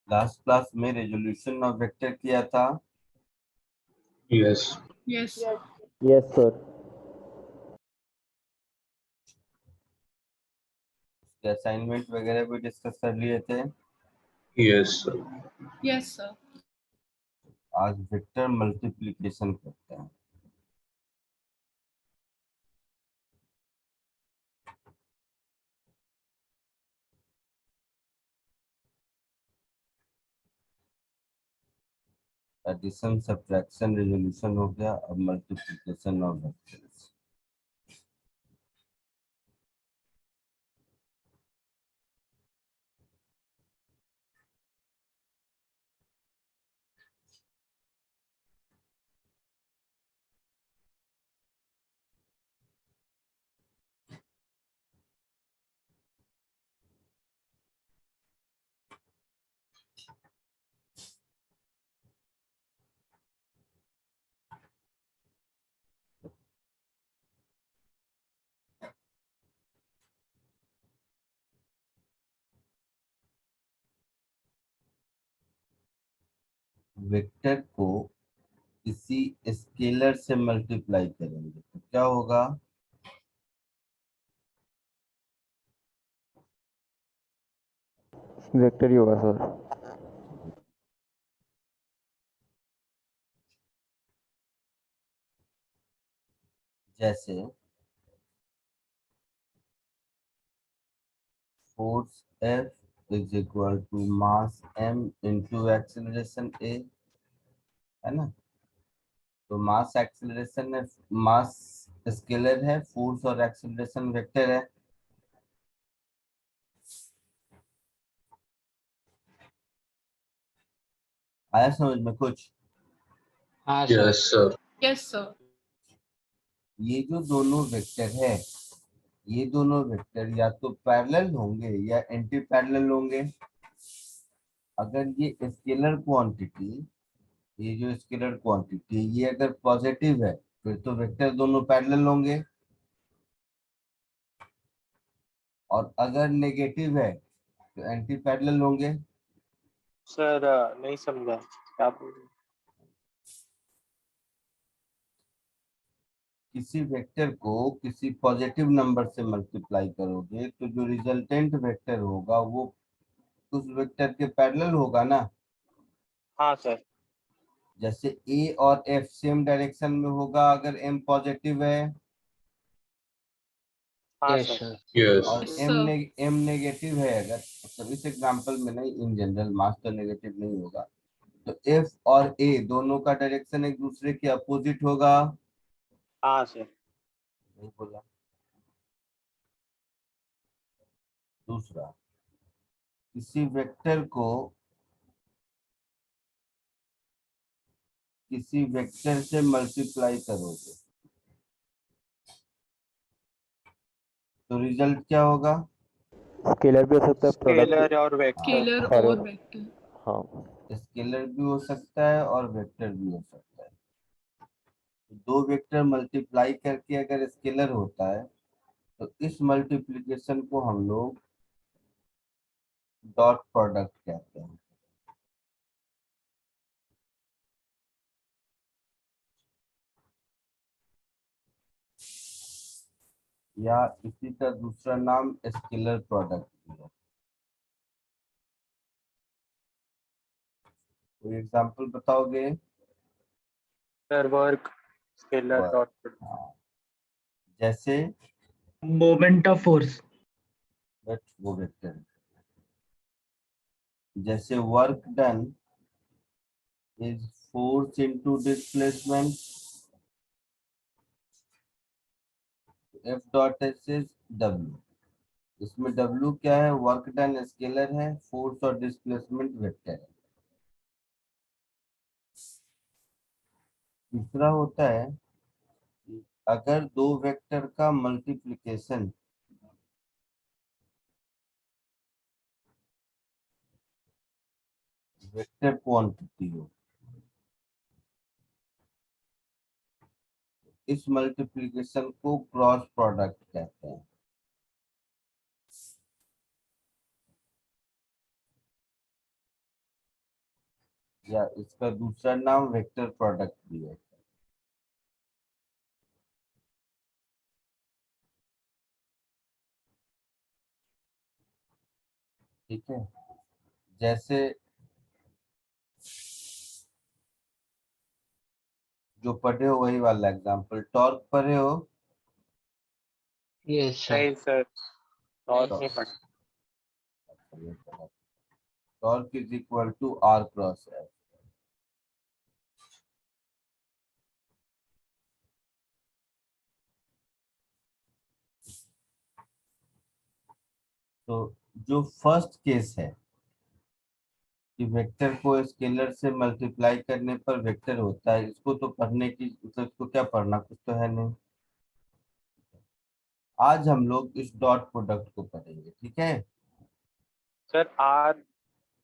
Last class में resolution of vector किया था। Yes. Yes. Yes, sir. उसके असाइनमेंट वगैरह भी डिस्कस कर लिए थे। Yes, sir. Yes, sir. आज वेक्टर मल्टीप्लिकेशन करते हैं। एडिशन, सब्ट्रैक्शन, रेजोल्यूशन हो गया, अब मल्टीप्लिकेशन ऑफ वेक्टर्स। वेक्टर को किसी स्केलर से मल्टीप्लाई करेंगे तो क्या होगा? वेक्टर ही होगा सर। जैसे force F is equal to mass M into acceleration A, है ना? तो मास एक्सेलरेशन है, मास स्केलर है, फोर्स और एक्सेलरेशन वेक्टर है। आया समझ में कुछ? हाँ sir. Yes, sir. Yes, sir. ये जो दोनों वेक्टर है, ये दोनों वेक्टर या तो पैरेलल होंगे या एंटी पैरेलल होंगे। अगर ये स्केलर क्वांटिटी, ये जो स्केलर क्वांटिटी ये अगर पॉजिटिव है फिर तो वेक्टर दोनों पैरेलल होंगे, और अगर नेगेटिव है तो एंटी पैरेलल होंगे। सर नहीं समझा क्या बोल रहे हैं? किसी वेक्टर को किसी पॉजिटिव नंबर से मल्टीप्लाई करोगे तो जो रिजल्टेंट वेक्टर होगा वो उस वेक्टर के पैरेलल होगा ना। हाँ सर। जैसे ए और एफ सेम डायरेक्शन में होगा अगर एम पॉजिटिव है, हाँ Yes, सर। sir. Yes. और Yes, M sir. M negative है अगर, मतलब इस एग्जांपल में नहीं, इन जनरल मास तो नेगेटिव नहीं होगा, तो एफ और ए दोनों का डायरेक्शन एक दूसरे के अपोजिट होगा। हाँ सर। नहीं बोला। दूसरा, किसी वेक्टर को किसी वेक्टर से मल्टीप्लाई करोगे तो रिजल्ट क्या होगा? स्केलर भी हो सकता है, स्केलर प्रोडक्ट। और वेक्टर। Scalar अरे और vector. हाँ, स्केलर भी हो सकता है और वेक्टर भी हो सकता है। तो दो वेक्टर मल्टीप्लाई करके अगर स्केलर होता है तो इस मल्टीप्लिकेशन को हम लोग डॉट प्रोडक्ट कहते हैं। या इसी का दूसरा नाम स्केलर प्रोडक्ट भी है। कोई एग्जांपल बताओगे? Sir work scalar work, dot. हाँ, जैसे मोमेंट ऑफ फोर्स। बट वो वेक्टर है। जैसे work done is force into displacement, F dot S is W. इसमें डब्ल्यू क्या है? वर्क डन स्केलर है, फोर्स और डिस्प्लेसमेंट वेक्टर है। तीसरा होता है कि अगर दो वेक्टर का मल्टीप्लिकेशन वेक्टर क्वांटिटी हो, इस मल्टीप्लिकेशन को क्रॉस प्रोडक्ट कहते हैं। या इसका दूसरा नाम वेक्टर प्रोडक्ट भी है। ठीक है, जैसे जो पढ़े हो वही वाला एग्जांपल, टॉर्क पढ़े हो? Yes, sir. नहीं सर, और तो नहीं पढ़ा। Torque is equal to R cross F. तो जो फर्स्ट केस है कि वेक्टर को स्केलर से मल्टीप्लाई करने पर वेक्टर होता है, इसको तो पढ़ने की मतलब इसको क्या पढ़ना, कुछ तो है नहीं। आज हम लोग इस डॉट प्रोडक्ट को पढ़ेंगे, ठीक है? सर आर,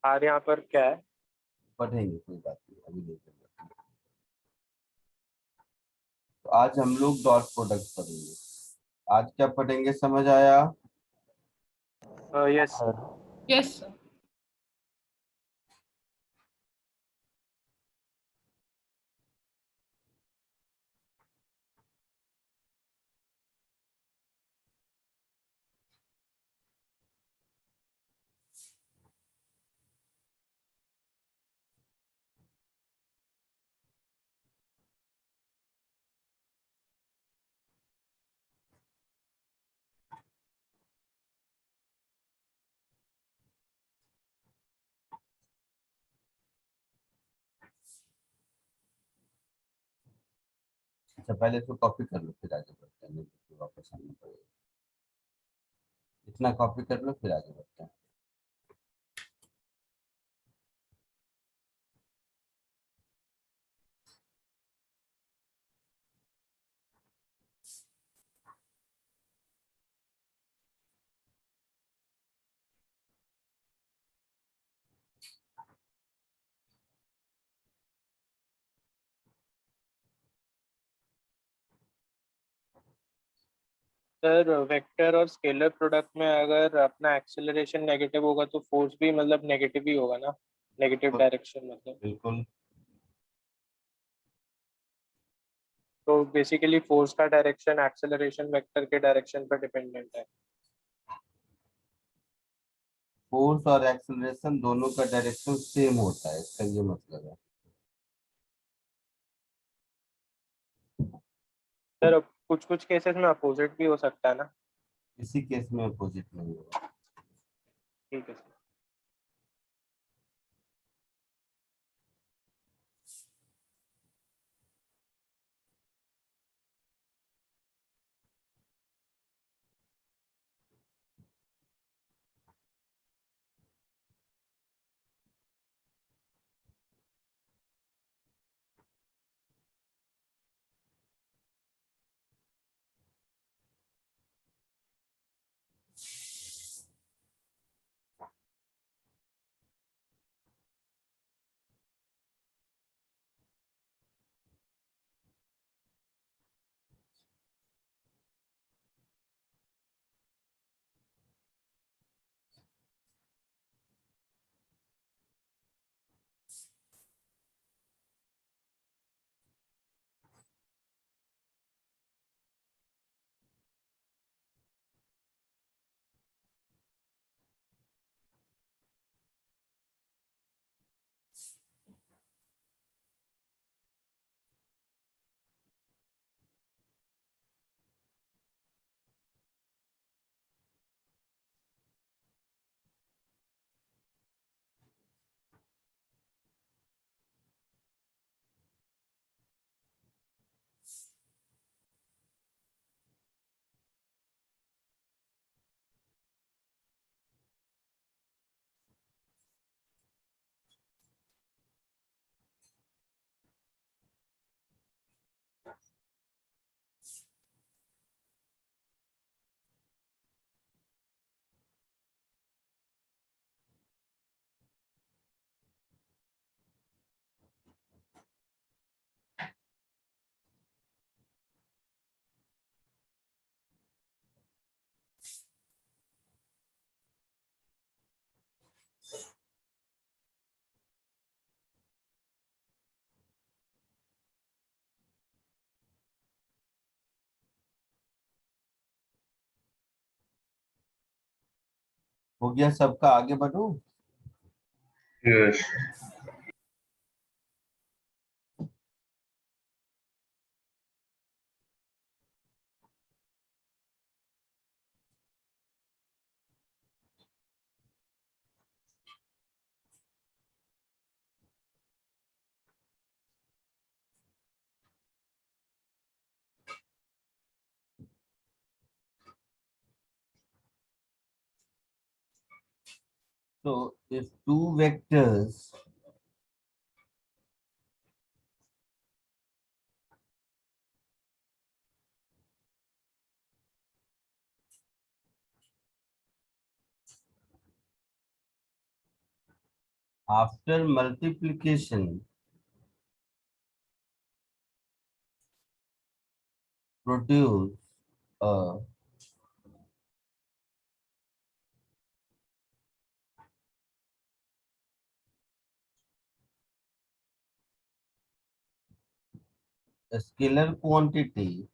आर यहाँ पर क्या है? पढ़ेंगे, कोई बात नहीं, अभी नहीं पढ़ेंगे। तो आज हम लोग डॉट प्रोडक्ट पढ़ेंगे। आज क्या पढ़ेंगे, समझ आया? Yes sir Yes, sir. अच्छा, पहले इसको कॉपी कर लो फिर आगे बढ़ते हैं, नहीं तो फिर वापस आना पड़ेगा। इतना कॉपी कर लो फिर आगे बढ़ते हैं। सर, वेक्टर और स्केलर प्रोडक्ट में अगर अपना एक्सेलरेशन नेगेटिव होगा तो फोर्स भी मतलब नेगेटिव ही होगा ना, नेगेटिव डायरेक्शन मतलब। बिल्कुल। तो बेसिकली फोर्स का डायरेक्शन एक्सेलरेशन वेक्टर के डायरेक्शन पर डिपेंडेंट है। फोर्स और एक्सेलरेशन दोनों का डायरेक्शन सेम होता है, इसका ये मतलब है। सर कुछ कुछ केसेस में अपोजिट भी हो सकता है ना। इसी केस में अपोजिट नहीं होगा। ठीक है सर। हो गया सबका, आगे बढ़ो। Yes. So if two vectors after multiplication produce a scalar quantity,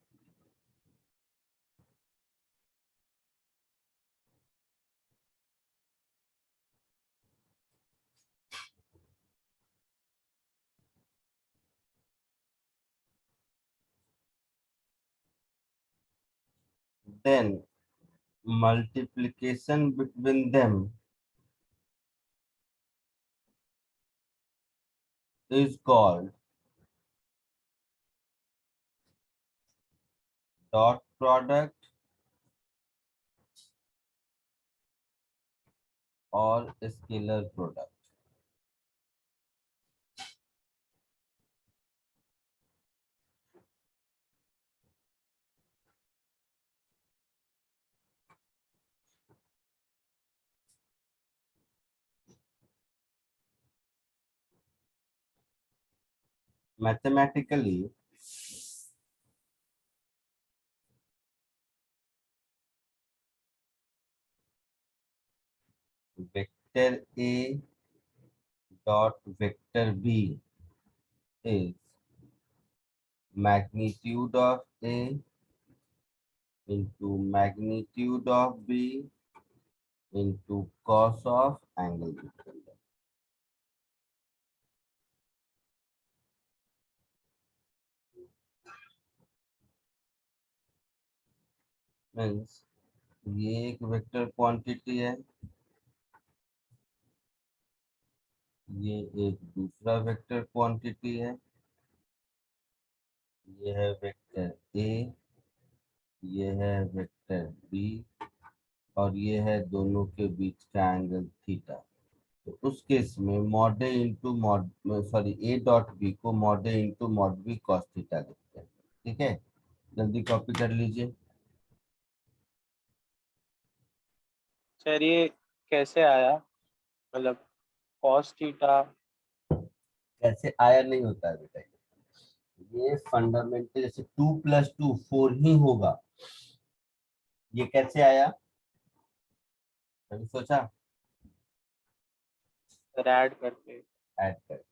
then multiplication between them is called dot product or scalar product. Mathematically, vector A dot vector B is magnitude of A into magnitude of B into cos of angle between them. Means ये एक vector quantity है, ये एक दूसरा vector quantity है, ये है vector A, ये है वेक्टर बी, और ये है दोनों के बीच का एंगल थीटा। तो उस केस में mod A into mod, sorry, A dot B को mod A into mod B cos theta लिखते हैं। ठीक है, जल्दी कॉपी कर लीजिए। सर ये कैसे आया, मतलब cos थीटा? कैसे आया नहीं होता है बेटा, ये फंडामेंटल, जैसे 2 + 2 4 ही होगा। ये कैसे आया, कभी सोचा? सर ऐड करके। ऐड कर,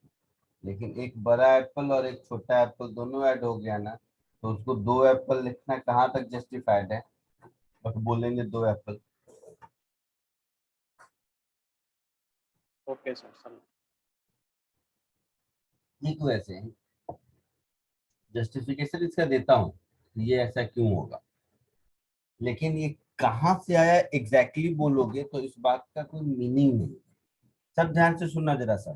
लेकिन एक बड़ा एप्पल और एक छोटा एप्पल दोनों ऐड हो गया ना, तो उसको 2 एप्पल लिखना कहाँ तक जस्टिफाइड है? बट बोलेंगे 2 एप्पल। ओके सर, समझ। ठीक, वैसे जस्टिफिकेशन इसका देता हूँ, ये ऐसा क्यों होगा, लेकिन ये कहाँ से आया एग्जैक्टली बोलोगे तो इस बात का कोई मीनिंग नहीं। सब ध्यान से सुनना जरा सा,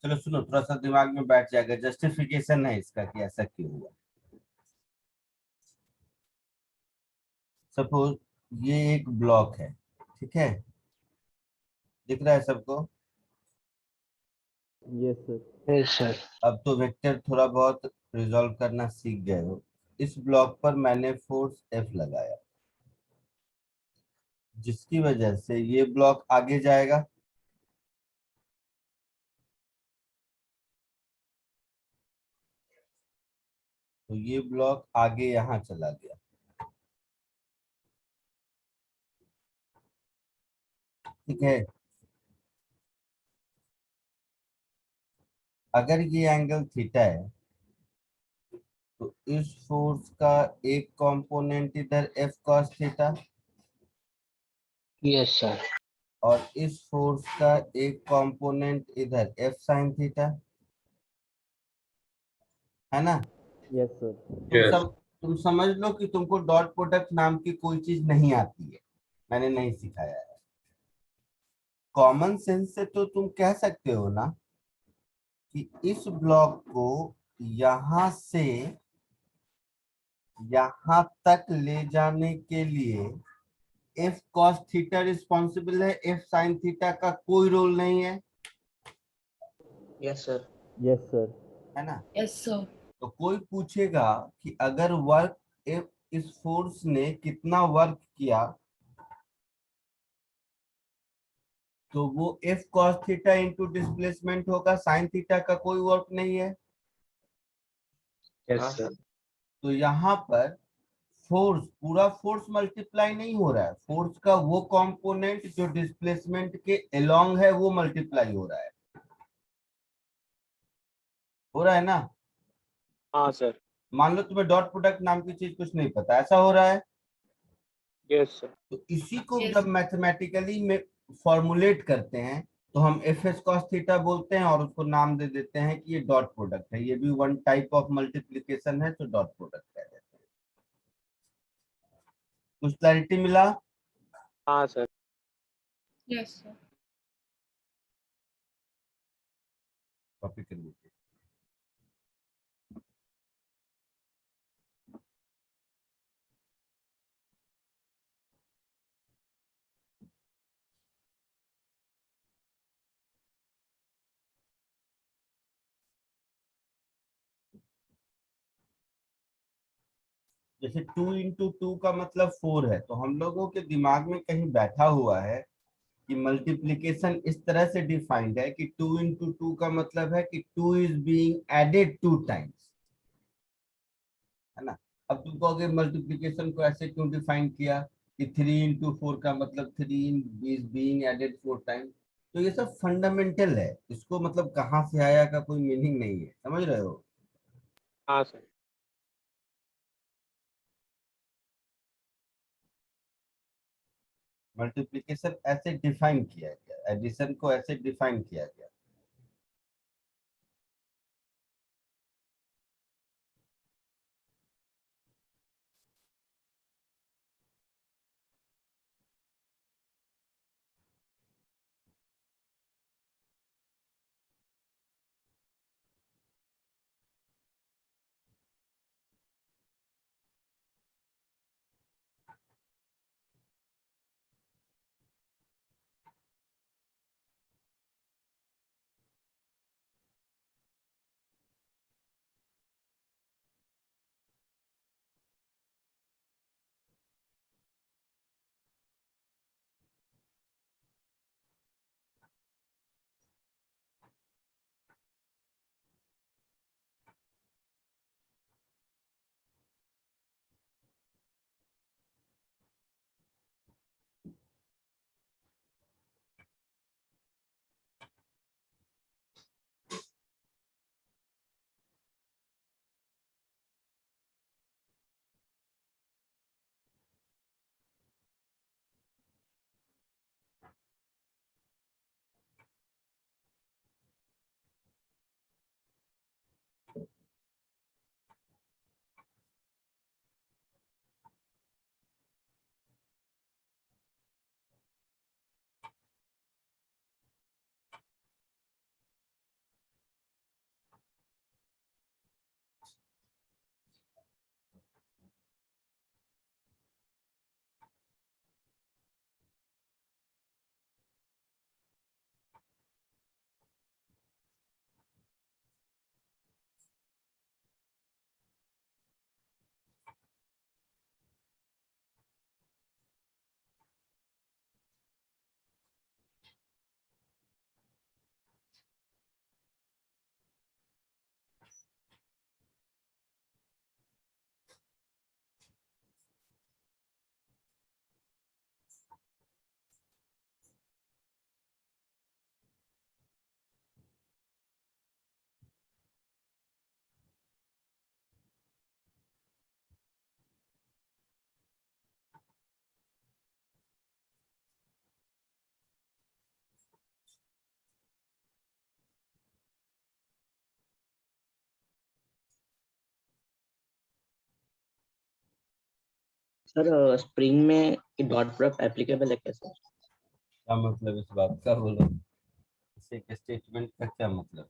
चलो सुनो, थोड़ा सा दिमाग में बैठ जाएगा। जस्टिफिकेशन है इसका कि ऐसा क्यों हुआ। सपोज ये एक ब्लॉक है, ठीक है, दिख रहा है सबको? Yes sir. Yes, sir. अब तो वेक्टर थोड़ा बहुत रिजॉल्व करना सीख गए हो। इस ब्लॉक पर मैंने फोर्स F लगाया, जिसकी वजह से ये ब्लॉक आगे जाएगा, तो ये ब्लॉक आगे यहाँ चला गया। ठीक है, अगर ये एंगल थीटा है तो इस फोर्स का एक कंपोनेंट इधर F cos theta, Yes, sir. और इस फोर्स का एक कंपोनेंट इधर एफ साइन थीटा, है ना। Yes sir. Yes. तुम समझ लो कि तुमको डॉट प्रोडक्ट नाम की कोई चीज नहीं आती है, मैंने नहीं सिखाया है। कॉमन सेंस से तो तुम कह सकते हो ना कि इस ब्लॉक को यहां से यहां तक ले जाने के लिए एफ कॉस थीटा रिस्पॉन्सिबल है, एफ साइन थीटा का कोई रोल नहीं है, यस सर। Yes sir. है ना। Yes, sir. तो कोई पूछेगा कि अगर वर्क एफ, इस फोर्स ने कितना वर्क किया, तो वो F cos theta into displacement होगा, साइन थीटा का कोई वर्क नहीं है। Yes sir. तो यहाँ पर फोर्स, पूरा फोर्स मल्टीप्लाई नहीं हो रहा है, फोर्स का वो कंपोनेंट जो डिस्प्लेसमेंट के अलोंग है वो मल्टीप्लाई हो रहा है ना। हाँ सर। मान लो तुम्हें डॉट प्रोडक्ट नाम की चीज कुछ नहीं पता, ऐसा हो रहा है। Yes sir. तो इसी को Yes. जब मैथमेटिकली में फॉर्मुलेट करते हैं तो हम एफ एस कॉस थीटा बोलते हैं और उसको नाम दे देते हैं कि ये डॉट प्रोडक्ट है, ये भी वन टाइप ऑफ मल्टीप्लीकेशन है, तो डॉट प्रोडक्ट कह देते हैं। कुछ क्लैरिटी मिला। हाँ सर। Yes, sir. कॉपी कर लीजिए। जैसे 2 into 2 का मतलब 4 है, तो हम लोगों के दिमाग में कहीं बैठा हुआ है कि मल्टीप्लीकेशन इस तरह से डिफाइंड है कि 2 into 2 का मतलब है कि 2 इज बीइंग एडेड 2 times, है ना। अब तुम कहोगे मल्टीप्लीकेशन को ऐसे क्यों डिफाइन किया कि 3 into 4 का मतलब 3 इज बीइंग एडेड 4 times। तो ये सब फंडामेंटल है, इसको मतलब कहाँ से आया का कोई मीनिंग नहीं है, समझ रहे हो। हाँ सर। मल्टीप्लीकेशन ऐसे डिफाइन किया गया, एडिशन को ऐसे डिफाइन किया गया। सर स्प्रिंग में डॉट प्रोडक्ट एप्लीकेबल है क्या सर? क्या मतलब इस बात का, बोलो। इस एक स्टेटमेंट का क्या मतलब,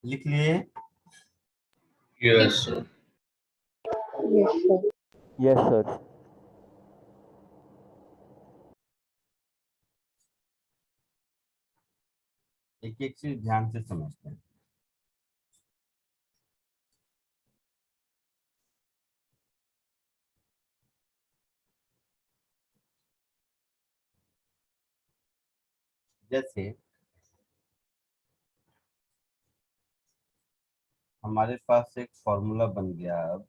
लिख लिए। Yes. sir. Yes, sir. एक एक चीज ध्यान से समझते हैं। जैसे हमारे पास एक फॉर्मूला बन गया अब,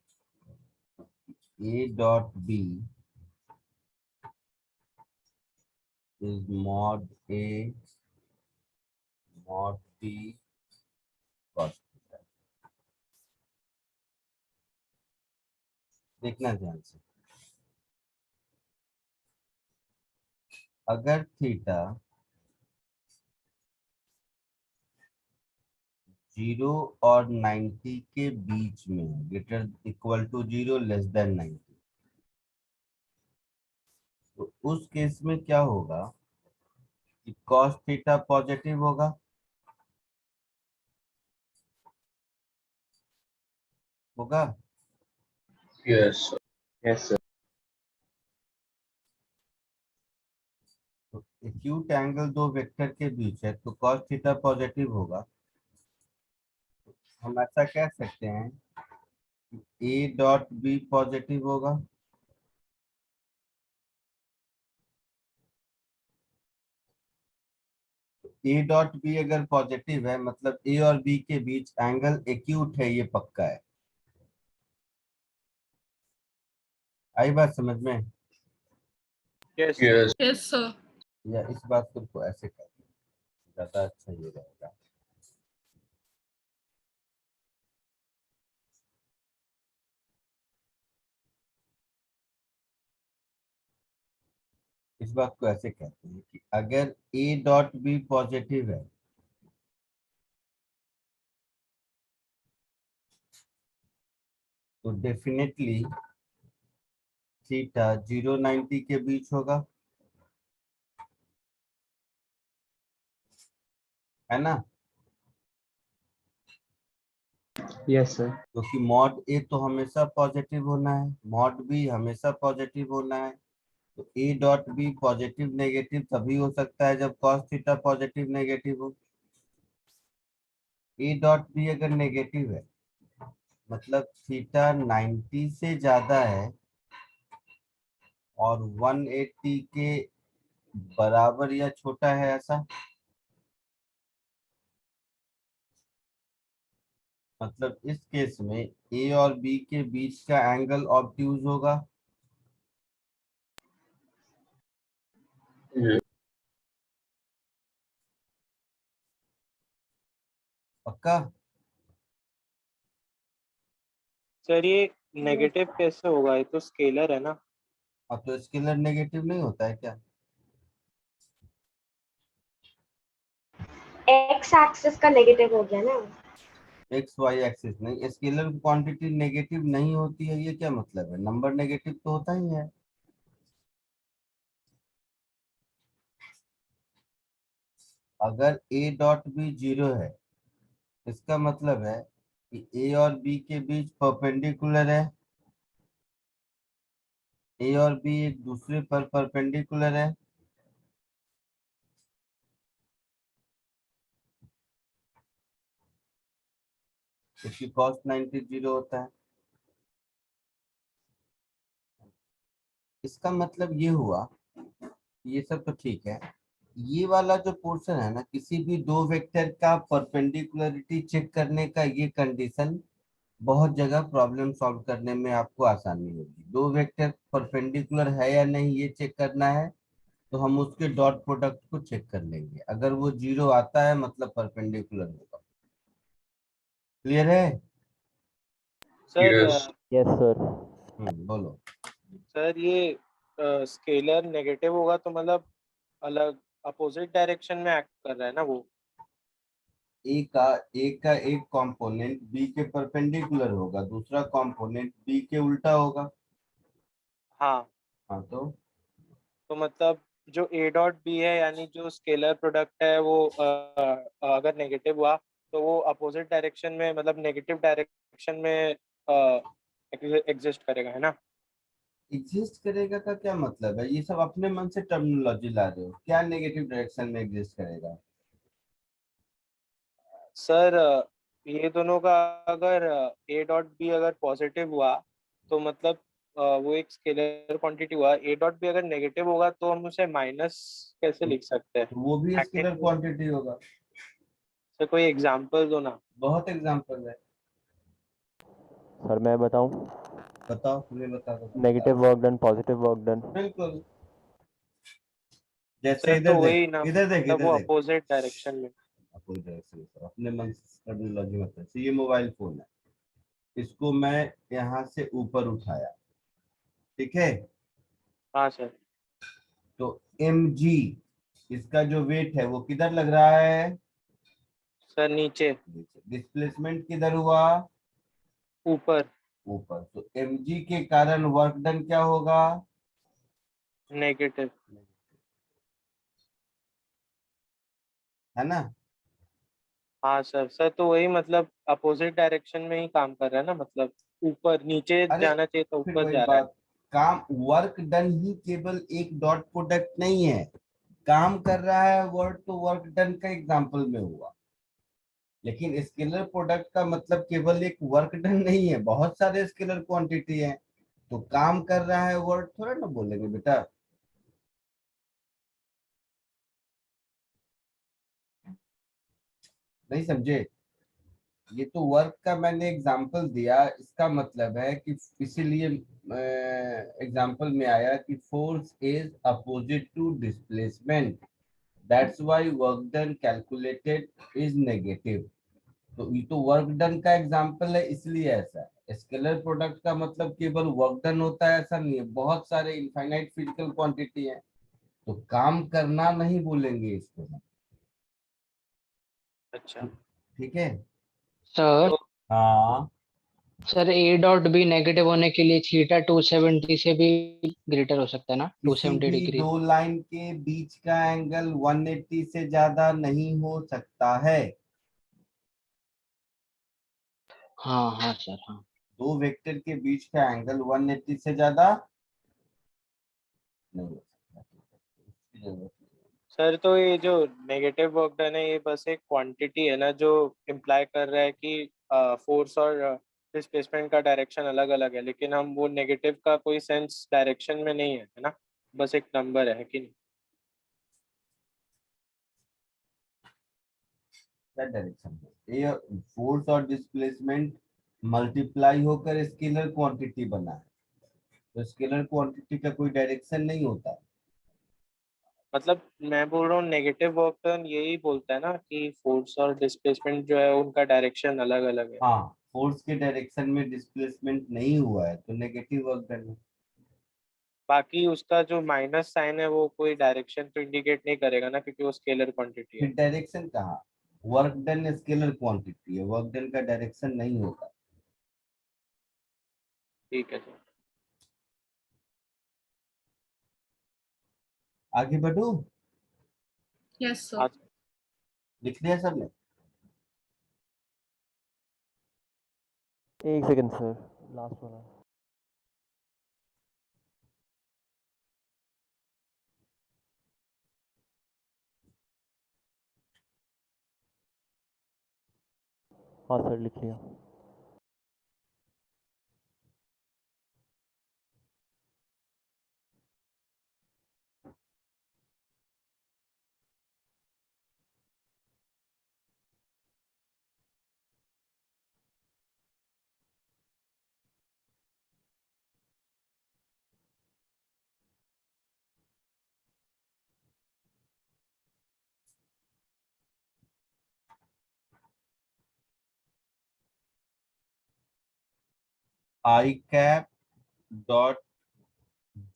A dot B is mod A mod B cos theta. देखना ध्यान से, अगर थीटा 0 और 90 के बीच में, greater equal to 0 less than 90, तो उस केस में क्या होगा कि cos थीटा पॉजिटिव होगा। होगा। Yes. Sir. Yes sir. तो एक्यूट एंगल दो वेक्टर के बीच है तो cos थीटा पॉजिटिव होगा। हम ऐसा कह सकते हैं कि ए डॉट बी पॉजिटिव होगा। ए डॉट बी अगर पॉजिटिव है मतलब ए और बी के बीच एंगल एक्यूट है, ये पक्का है। आई बात समझ में? Yes Yes. Yes, sir. या इस बात को ऐसे कर ज्यादा अच्छा ये रहेगा। इस बात को ऐसे कहते हैं कि अगर ए डॉट बी पॉजिटिव है तो डेफिनेटली थीटा 0-90 के बीच होगा, है ना? Yes sir. क्योंकि मॉड ए तो हमेशा पॉजिटिव होना है, मॉड बी हमेशा पॉजिटिव होना है। तो A dot B positive negative तभी हो सकता है जब cos थीटा पॉजिटिव नेगेटिव हो। ए डॉट बी अगर नेगेटिव है मतलब थीटा 90 से ज्यादा है और 180 के बराबर या छोटा है, ऐसा मतलब इस केस में ए और बी के बीच का एंगल ऑब्ट्यूज होगा। Yes. पक्का? सर ये नेगेटिव कैसे होगा, ये तो स्केलर है ना। अब तो स्केलर नेगेटिव नहीं होता है क्या? एक्स एक्सिस का नेगेटिव हो गया ना। एक्स वाई एक्सिस नहीं, स्केलर क्वांटिटी नेगेटिव नहीं होती है, ये क्या मतलब है? नंबर नेगेटिव तो होता ही है। अगर ए डॉट बी 0 है इसका मतलब है कि ए और बी के बीच परपेंडिकुलर है, ए और बी एक दूसरे पर परपेंडिकुलर है। क्योंकि cos 90 0 होता है। इसका मतलब ये हुआ, ये सब तो ठीक है, ये वाला जो पोर्शन है ना, किसी भी दो वेक्टर का परपेंडिकुलरिटी चेक करने का ये कंडीशन बहुत जगह प्रॉब्लम सॉल्व करने में आपको आसानी होगी। दो वेक्टर परपेंडिकुलर है या नहीं ये चेक करना है तो हम उसके डॉट प्रोडक्ट को चेक कर लेंगे, अगर वो 0 आता है मतलब परपेंडिकुलर होगा। क्लियर है? Sir Yes. Yes, sir. बोलो। सर ये स्केलर नेगेटिव होगा तो मतलब अलग अपोजिट डायरेक्शन में एक्ट कर रहा है ना वो। ए का एक कंपोनेंट बी के परपेंडिकुलर होगा, दूसरा कंपोनेंट बी के उल्टा होगा। हाँ, हाँ तो मतलब जो ए डॉट बी है यानी जो स्केलर प्रोडक्ट है वो अगर नेगेटिव हुआ तो वो अपोजिट डायरेक्शन में मतलब नेगेटिव डायरेक्शन में एग्जिस्ट करेगा, है ना? एग्जिस्ट करेगा का क्या मतलब है? ये सब अपने मन से टर्मिनोलॉजी ला रहे हो। क्या नेगेटिव डायरेक्शन में एग्जिस्ट करेगा? सर ये दोनों का अगर ए डॉट बी अगर पॉजिटिव हुआ तो मतलब वो एक स्केलर क्वांटिटी हुआ। ए डॉट बी अगर नेगेटिव होगा तो हम उसे माइनस कैसे लिख सकते हैं? तो वो भी स्केलर मैग्नीट्यूड। क्वांटिटी होगा। सर कोई एग्जांपल दो ना। बहुत एग्जांपल है। सर मैं बताऊं? बताओ, तुम्हें बता दो, बताओ। Negative work done, positive work done. बिल्कुल। जैसे सर तो इधर देख, वही ना, इधर देख, मतलब इधर वो देख। अपोजिट डायरेक्शन में। कोई डायरेक्शन नहीं, अपने मन से टर्मिनोलॉजी मत है। ये मोबाइल फोन है, इसको मैं यहाँ से ऊपर उठाया, ठीक है? हाँ सर। तो mg, इसका जो वेट है वो किधर लग रहा है? सर नीचे। डिस्प्लेसमेंट किधर हुआ? ऊपर। ऊपर। तो mg के कारण वर्क डन क्या होगा? नेगेटिव। है ना? हाँ सर। सर तो वही मतलब अपोजिट डायरेक्शन में ही काम कर रहा है ना, मतलब ऊपर नीचे अरे जाना चाहिए तो फिर ऊपर वही जा रहा है। बात। काम, वर्क डन ही केवल एक डॉट प्रोडक्ट नहीं है। काम कर रहा है वर्ड, तो वर्क डन का एग्जांपल में हुआ। लेकिन स्केलर प्रोडक्ट का मतलब केवल एक वर्क डन नहीं है, बहुत सारे स्केलर क्वांटिटी है। तो काम कर रहा है वर्ड थोड़ा ना बोलेंगे बेटा। नहीं समझे? ये तो वर्क का मैंने एग्जांपल दिया, इसका मतलब है कि इसीलिए एग्जांपल में आया कि force is opposite to displacement, that's why work done calculated is negative. तो ये तो वर्क डन का एग्जांपल है, इसलिए ऐसा है। स्केलर प्रोडक्ट का मतलब केवल वर्क डन होता है ऐसा नहीं है, बहुत सारे इनफाइनाइट फिजिकल क्वांटिटी है। तो काम करना नहीं बोलेंगे इसको हम। अच्छा। ठीक है? सर तो हाँ। Sir A dot B negative होने के लिए थीटा 270 से भी ग्रेटर हो सकता है ना, किसी 270 भी डिग्री। दो लाइन के बीच का एंगल 180 से ज्यादा नहीं हो सकता है। हाँ हाँ सर, हाँ। दो वेक्टर के बीच का एंगल 180 से ज्यादा नहीं हो सकता। उसकी जरूरत नहीं है। सर तो ये जो नेगेटिव वर्क डन है ये बस एक क्वांटिटी है ना जो इम्प्लाई कर रहा है कि फोर्स और डिस्प्लेसमेंट का डायरेक्शन अलग अलग है, लेकिन हम वो नेगेटिव का कोई सेंस डायरेक्शन में नहीं है ना, बस एक नंबर है कि नहीं? क्या डायरेक्शन है ये? फोर्स और डिस्प्लेसमेंट मल्टीप्लाई होकर स्केलर क्वांटिटी बना है। तो स्केलर क्वांटिटी का कोई डायरेक्शन नहीं होता। मतलब मैं बोल रहा हूँ नेगेटिव वर्क डन यही बोलता है ना कि फोर्स और डिस्प्लेसमेंट जो है उनका डायरेक्शन अलग अलग है। हाँ, फोर्स के डायरेक्शन में डिस्प्लेसमेंट नहीं हुआ है तो नेगेटिव वर्क डन है। बाकी उसका जो माइनस साइन है वो कोई डायरेक्शन तो इंडिकेट नहीं करेगा ना, क्योंकि वो स्केलर क्वांटिटी फिर है। डायरेक्शन कहाँ? वर्क डन स्केलर क्वांटिटी है, वर्क डन का डायरेक्शन नहीं होता। ठीक है सर। आगे बढ़ू? Yes, sir. हाँ। लिख दिया सबने? एक सेकंड सर, लास्ट वाला। हाँ सर, लिख लिया। आई कैप डॉट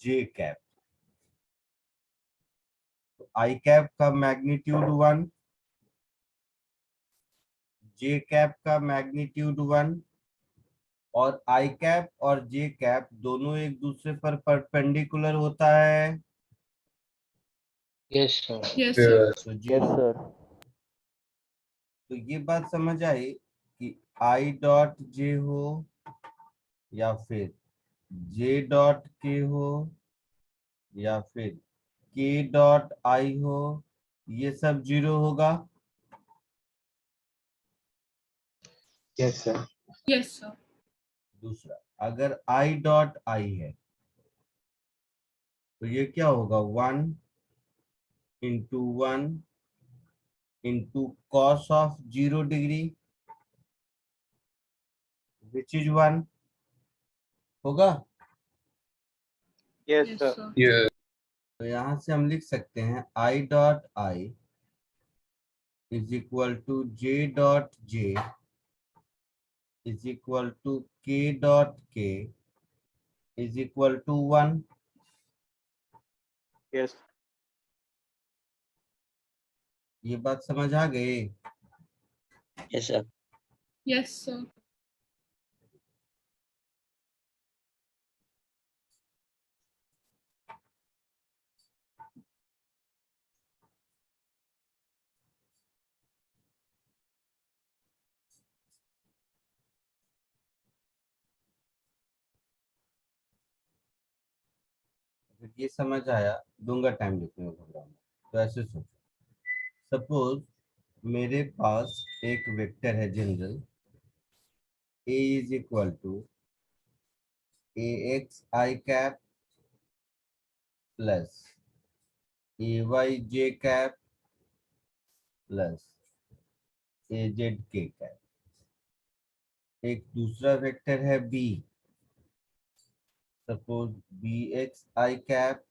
जे कैप। आई कैप का मैग्नीट्यूड 1, जे कैप का मैग्नीट्यूड 1, और आई कैप और जे कैप दोनों एक दूसरे पर परपेंडिकुलर होता है, yes sir. Yes, sir. Yes. तो यस जीरो। सर। तो ये बात समझ आई कि आई डॉट जे हो या फिर जे डॉट के हो या फिर के डॉट आई हो, ये सब जीरो होगा। Yes, sir. Yes, sir. दूसरा, अगर आई डॉट आई है तो ये क्या होगा, 1 × 1 × cos of 0 degree which is 1 होगा। Yes Yes, sir. sir. Yes. तो यहां से हम लिख सकते हैं I dot I is equal to J dot J is equal to K dot K is equal to 1। Yes. ये बात समझ आ गई। Yes, sir. Yes, sir. अगर ये समझ आया, दूंगा टाइम लिखने में प्रोग्राम में। तो ऐसे सोचो, सपोज मेरे पास एक वेक्टर है general, A is equal to A X I cap plus A Y J cap plus A Z K cap. एक दूसरा वेक्टर है B, suppose B X I cap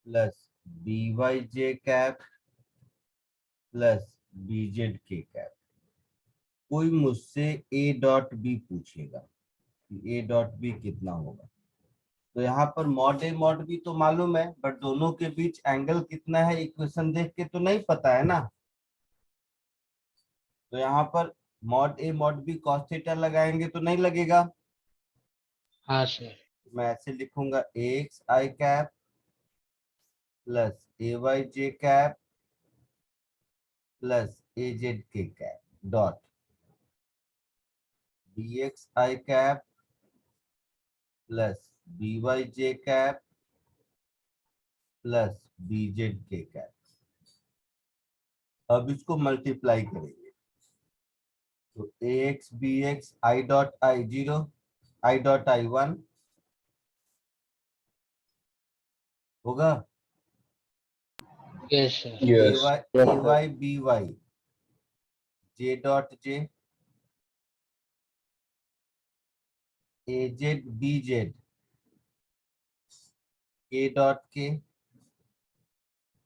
plus B Y J cap plus B Z K cap. कोई मुझसे ए dot B पूछेगा कि A dot B कितना होगा, तो यहाँ पर मॉड ए मॉड बी तो मालूम है, बट दोनों के बीच एंगल कितना है इक्वेशन देख के तो नहीं पता है ना। तो यहाँ पर mod A mod B cos theta लगाएंगे तो नहीं लगेगा। हाँ सर। मैं ऐसे लिखूंगा A X I cap plus A Y J cap plus A Z K cap dot B X I cap plus B Y J cap plus B Z K cap. अब इसको मल्टीप्लाई करेंगे तो A X B X I dot I 0 I dot I 1 होगा। Yes sir. ए Yes. Yes, sir. Y B Y J dot J A Z B Z K dot K.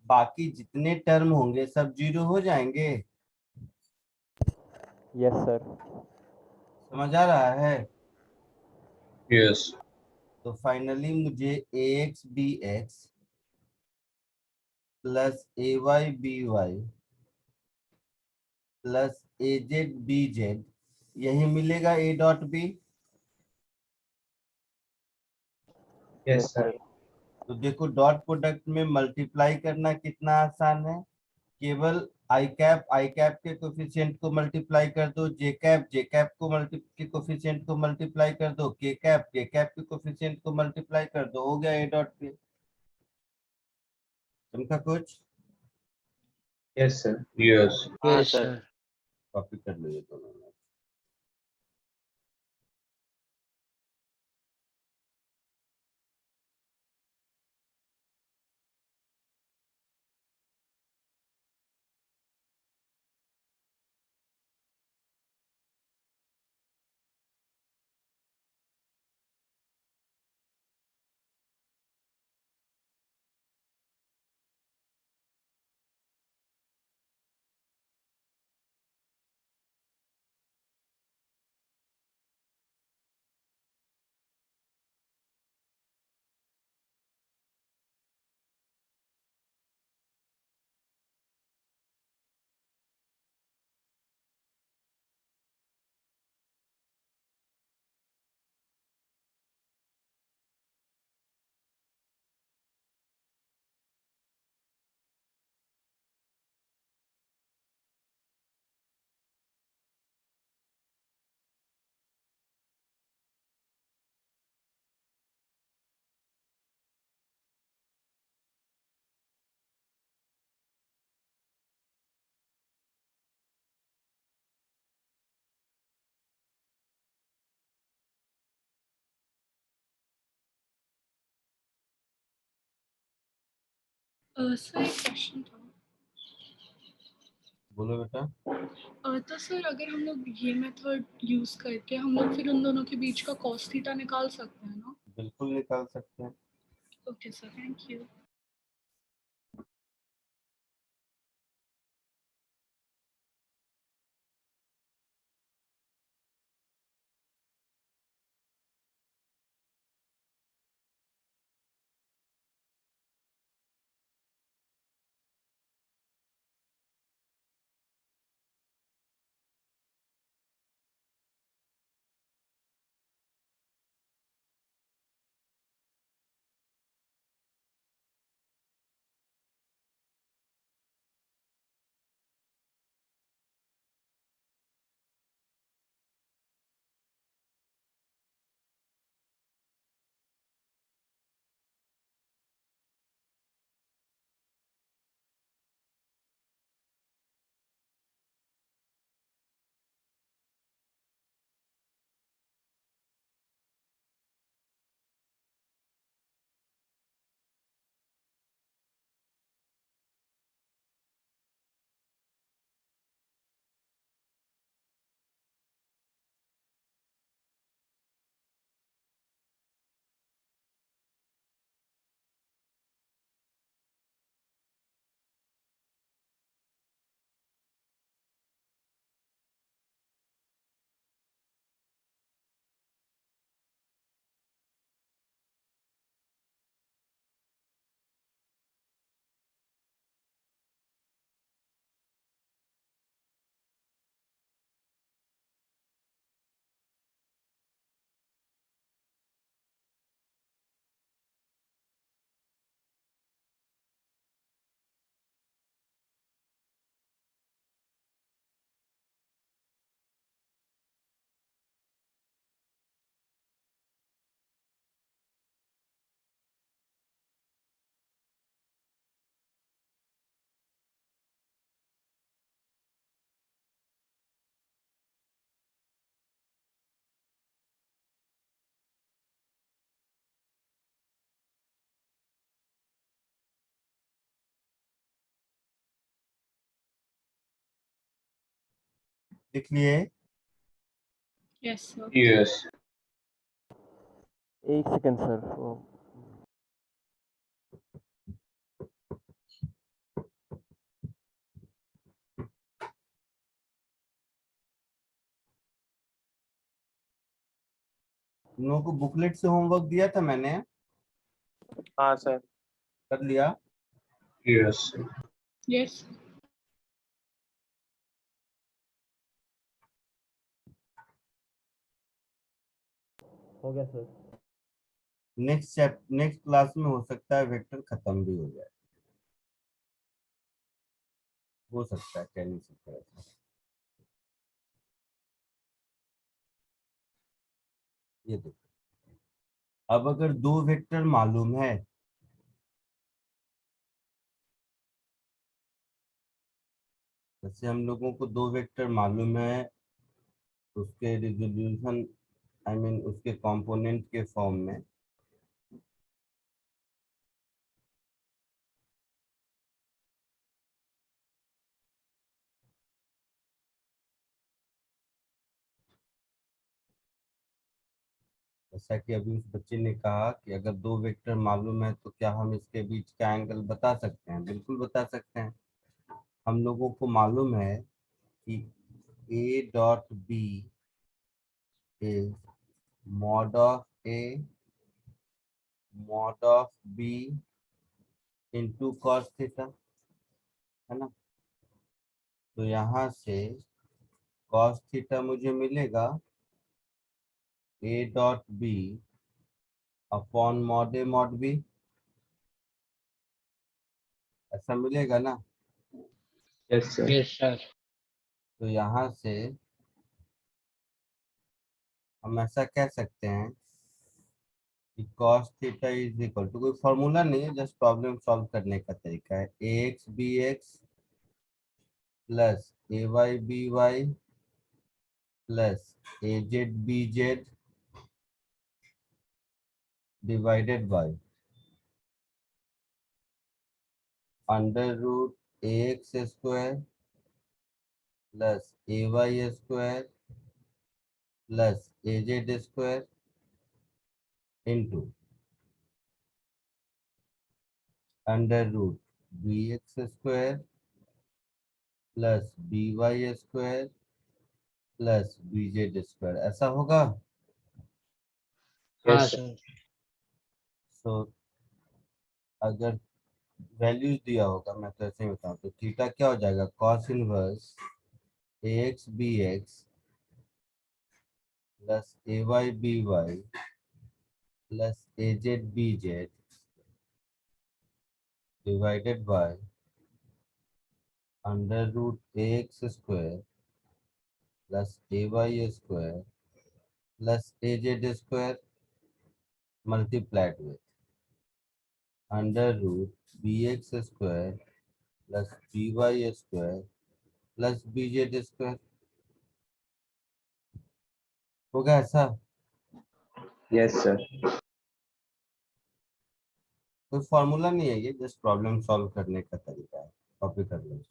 बाकी जितने term होंगे सब जीरो हो जाएंगे। Yes, sir. समझ आ रहा है। Yes. तो फाइनली मुझे A X B X plus A Y B Y plus A Z B Z यही मिलेगा A dot B. Yes, sir. sir. तो देखो डॉट प्रोडक्ट में मल्टीप्लाई करना कितना आसान है। केवल आई कैप के कोफिशिएंट को मल्टीप्लाई कर दो, जे कैप को के कोफिशिएंट को मल्टीप्लाई कर दो, के कैप के कोफिशिएंट को मल्टीप्लाई कर दो, हो गया ए डॉट बी। समझा कुछ? Yes, sir. Yes. हाँ यस सर। सर। कॉपी कर लो ये दोनों। सर एक क्वेश्चन था। बोलो बेटा। तो सर अगर हम लोग ये मेथड यूज करके हम लोग फिर उन दोनों के बीच का cos थीटा निकाल सकते हैं ना? बिल्कुल निकाल सकते हैं। Okay sir, thank you. लिख लिए? Yes sir. Yes. एक सेकेंड सर, वो तुम लोगों को बुकलेट से होमवर्क दिया था मैंने, हाँ सर। कर लिया? Yes. यस। हो गया सर। नेक्स्ट क्लास में हो सकता है वेक्टर खत्म भी हो जाए, हो सकता है, कह नहीं सकता ऐसा। ये देखो, अब अगर दो वेक्टर मालूम है, जैसे हम लोगों को दो वेक्टर मालूम है, उसके रिजोल्यूशन, आई मीन उसके कंपोनेंट के फॉर्म में, जैसा कि अभी उस बच्चे ने कहा कि अगर दो वेक्टर मालूम है तो क्या हम इसके बीच का एंगल बता सकते हैं? बिल्कुल बता सकते हैं। हम लोगों को मालूम है कि A dot B is mod of A mod of B into cos theta, है ना? तो यहाँ से कॉस थीटा मुझे मिलेगा A dot B upon mod A mod B, ऐसा मिलेगा ना? Yes, sir. Yes sir. तो यहाँ से हम ऐसा कह सकते हैं कि cos theta is equal to, कोई फॉर्मूला नहीं है, जस्ट प्रॉब्लम सॉल्व करने का तरीका है, A X B X plus A Y B Y plus A Z B Z divided by under root ax square plus ay square plus az square into under root bx square plus by square plus bz square, ऐसा होगा। हाँ Yes, sir. Sir. सो अगर values दिया होगा, मैं तो ऐसे ही बताऊं, तो थीटा क्या हो जाएगा, cos inverse ax bx plus ay by plus az bz divided by under root ax square plus ay square plus az square multiplied with under root bx square plus by square plus bz square. होगा ऐसा? Yes, sir. कोई formula नहीं है, ये just problem solve करने का तरीका है, कॉपी कर लो।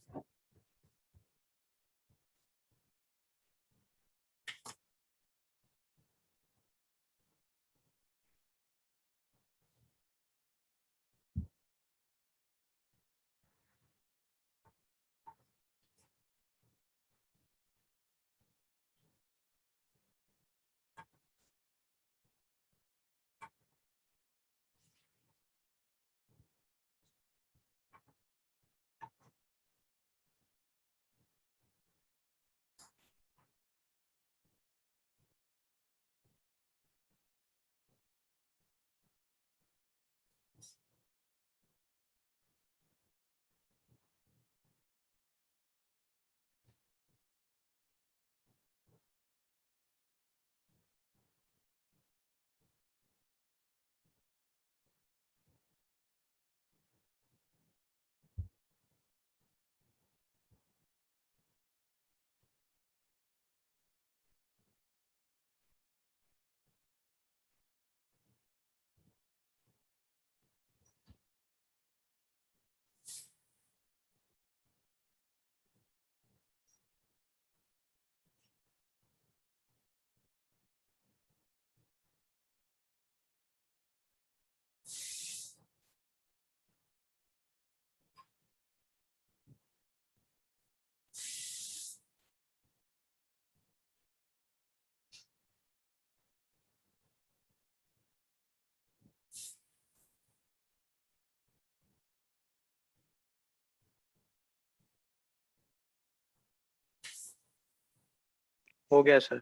हो गया सर।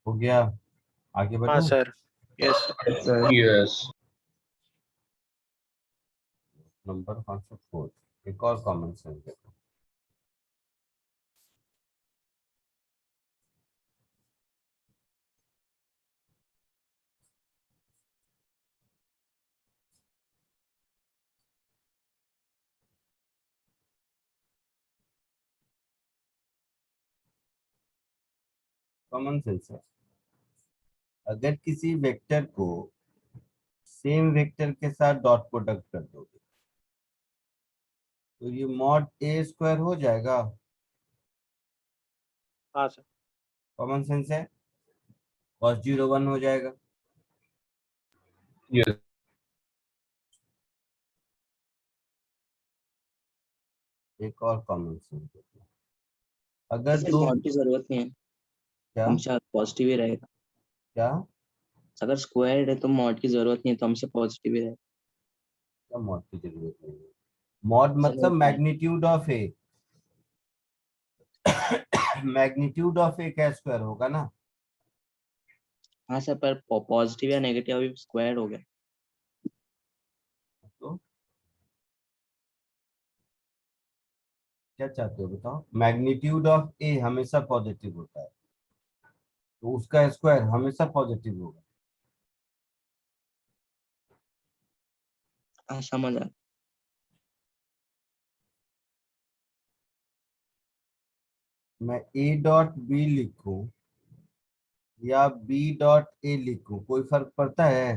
हो गया, आगे हाँ बढ़ूं? Sir. Yes sir. Yes, sir. Yes. Number कौन सा, 4। एक और कॉमन सेंस देखो, कॉमन सेंस है। अगर किसी वेक्टर को सेम वेक्टर के साथ डॉट प्रोडक्ट कर दोगे तो ये मॉड ए स्क्वायर हो जाएगा। हाँ सर। कॉमन सेंस है, cos 0 1 हो जाएगा। Yes. एक और कॉमन सेंस देखो, अगर सर दो, मॉड की जरूरत नहीं है, क्या हमेशा पॉजिटिव ही रहेगा। क्या अगर स्क्वायर्ड है तो मॉड की जरूरत नहीं है, तो हमसे पॉजिटिव ही रहेगा। क्या मॉड की जरूरत नहीं है? मॉड सर मतलब magnitude of A, magnitude of A का स्क्वायर होगा ना। हाँ सर, पर पॉजिटिव या नेगेटिव अभी स्क्वायर्ड हो गया। तो क्या चाहते हो बताओ? मैग्नीट्यूड ऑफ ए हमेशा पॉजिटिव होता है, तो उसका स्क्वायर हमेशा पॉजिटिव होगा। हाँ समझ आ मैं ए डॉट बी लिखूं या बी डॉट ए लिखूं, कोई फर्क पड़ता है?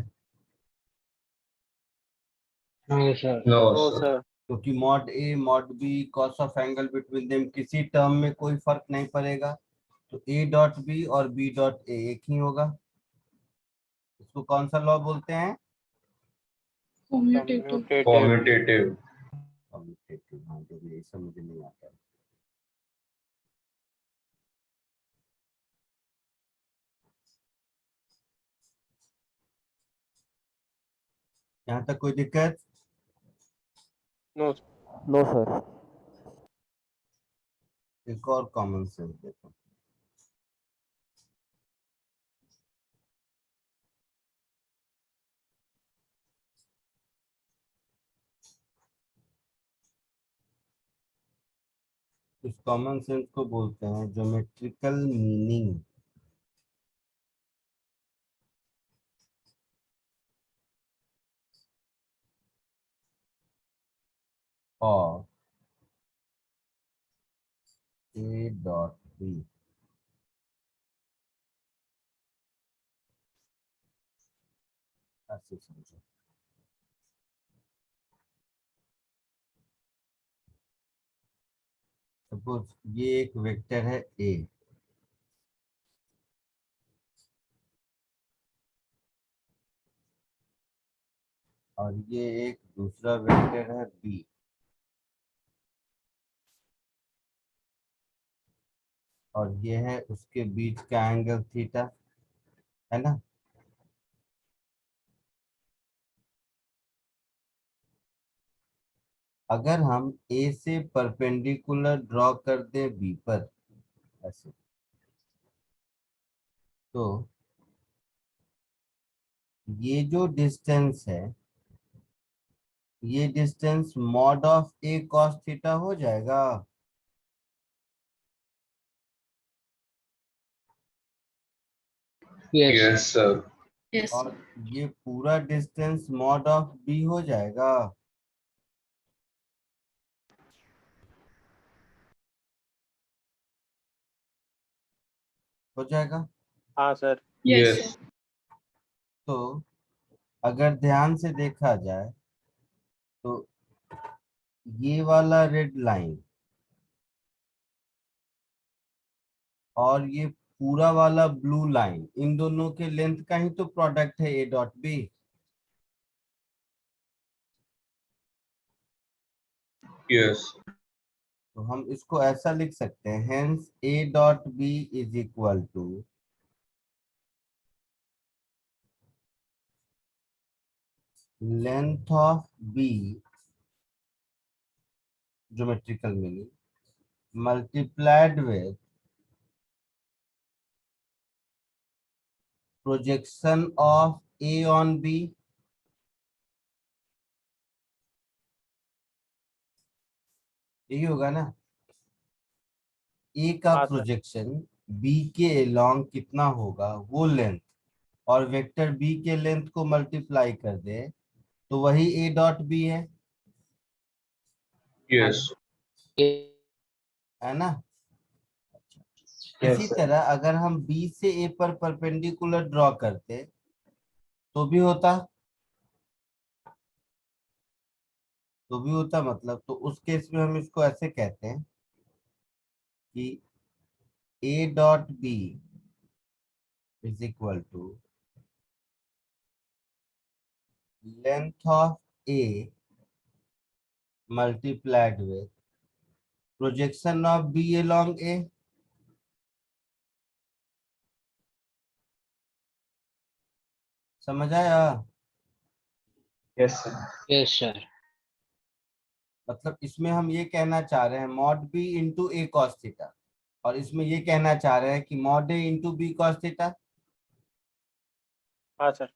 हाँ sir. No, no sir. Sir. क्योंकि mod A mod B cos of angle between them किसी टर्म में कोई फर्क नहीं पड़ेगा, तो ए डॉट बी और बी डॉट ए एक ही होगा। इसको कौन सा लॉ बोलते हैं? कम्यूटेटिव। Commutative. कम्यूटेटिव। हाँ, जो भी ये सब मुझे नहीं आता है। यहाँ तक कोई दिक्कत? No no sir. एक और कॉमन सेंस देखो। इस कॉमन सेंस को बोलते हैं ज्योमेट्रिकल मीनिंग। और ए डॉट बी ऐसे समझो। सपोज ये एक वेक्टर है ए, और ये एक दूसरा वेक्टर है बी, और ये है उसके बीच का एंगल थीटा, है ना? अगर हम ए से परपेंडिकुलर ड्रॉ कर दें बी पर ऐसे, तो ये जो डिस्टेंस है, ये distance mod of A cos theta हो जाएगा। यस। Yes, sir. यस और ये पूरा डिस्टेंस मॉड ऑफ बी हो जाएगा। हो जाएगा। हाँ सर। Yes Yes. तो अगर ध्यान से देखा जाए तो ये वाला रेड लाइन और ये पूरा वाला ब्लू लाइन, इन दोनों के लेंथ का ही तो प्रोडक्ट है ए डॉट बी। Yes. तो हम इसको ऐसा लिख सकते हैं, hence A dot B is equal to length of B, geometrical meaning, multiplied with projection of A on B. यही होगा ना? ए का हाँ सर। प्रोजेक्शन बी के अलोंग कितना होगा, वो लेंथ, और वेक्टर बी के लेंथ को मल्टीप्लाई कर दे तो वही ए डॉट बी है Yes. है ना? Yes, इसी sir. तरह अगर हम बी से ए पर परपेंडिकुलर ड्रॉ करते तो भी होता, मतलब, तो उस केस में हम इसको ऐसे कहते हैं कि A dot B is equal to length of A multiplied with projection of B along A. समझ आया? Yes, sir. Yes sir. मतलब इसमें हम ये कहना चाह रहे हैं mod B into A cos theta, और इसमें ये कहना चाह रहे हैं कि mod A into B cos theta. हाँ सर।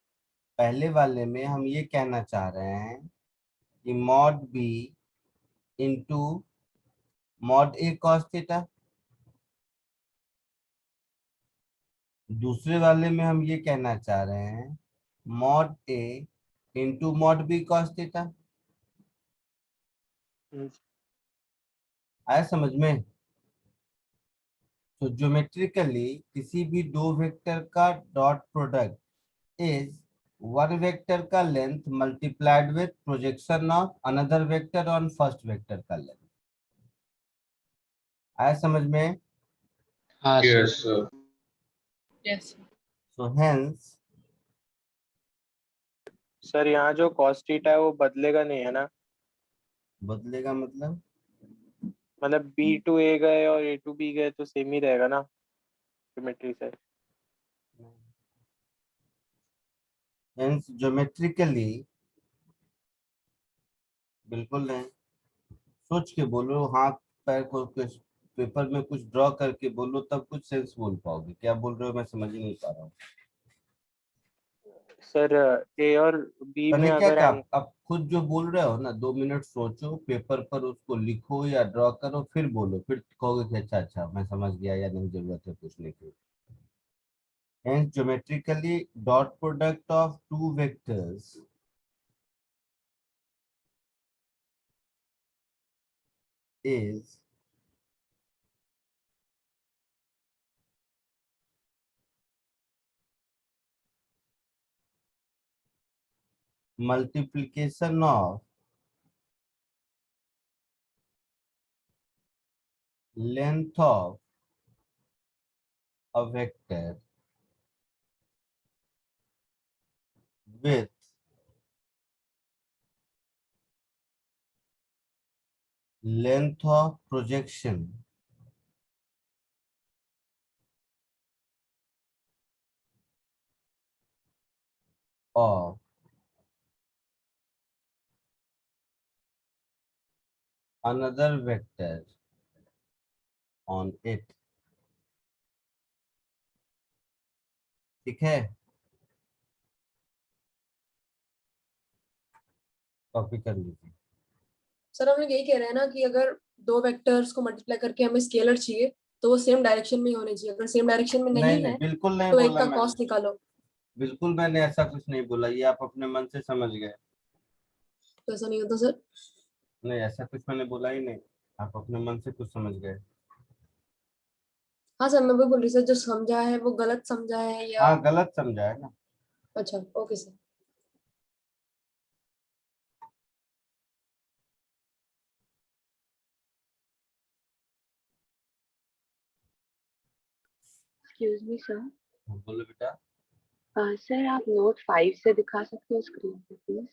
पहले वाले में हम ये कहना चाह रहे हैं कि mod B into mod A cos theta. दूसरे वाले में हम ये कहना चाह रहे हैं mod A into mod B cos theta. आया समझ में? तो ज्योमेट्रिकली किसी भी दो वेक्टर का dot product is one vector का length multiplied with projection of another vector on first vector का लेंथ। आया समझ में? हाँ sir. Yes, sir. Yes so hence sir यहाँ जो cos थीटा है वो बदलेगा नहीं है ना, बदलेगा मतलब मतलब B to A गए और A to B गए तो सेम ही रहेगा ना ज्योमेट्री से। हेंस ज्योमेट्रिकली बिल्कुल नहीं। सोच के बोलो, हाथ पैर को कुछ पेपर में कुछ ड्रॉ करके बोलो तब कुछ सेंस बोल पाओगे। क्या बोल रहे हो मैं समझ ही नहीं पा रहा हूँ। सर A और B में मैंने क्या अगर कहा, अब खुद जो बोल रहे हो ना 2 मिनट सोचो, पेपर पर उसको लिखो या ड्रॉ करो, फिर बोलो, फिर कहोगे कि अच्छा अच्छा मैं समझ गया या नहीं जरूरत है पूछने की। Hence geometrically dot product of two vectors is multiplication of length of a vector with length of projection of another vector on it। ठीक है, कॉपी कर लीजिए। सर हम लोग यही कह रहे हैं ना कि अगर दो वेक्टर्स को मल्टीप्लाई करके हमें स्केलर चाहिए तो वो सेम डायरेक्शन में ही होने चाहिए। अगर सेम डायरेक्शन में नहीं नहीं है बिल्कुल नहीं तो एक बोला का कॉस्ट मैंने, निकालो। बिल्कुल मैंने ऐसा कुछ नहीं बोला, ये आप अपने मन से समझ गए। तो ऐसा नहीं होता सर। नहीं ऐसा कुछ मैंने बोला ही नहीं, आप अपने मन से कुछ समझ गए। हाँ सर मैं वही बोल रही सर, जो समझा है वो गलत समझा है या। हाँ गलत समझा है ना। अच्छा okay sir. Excuse me sir. बोलो बेटा। सर आप नोट 5 से दिखा सकते हो स्क्रीन पे प्लीज।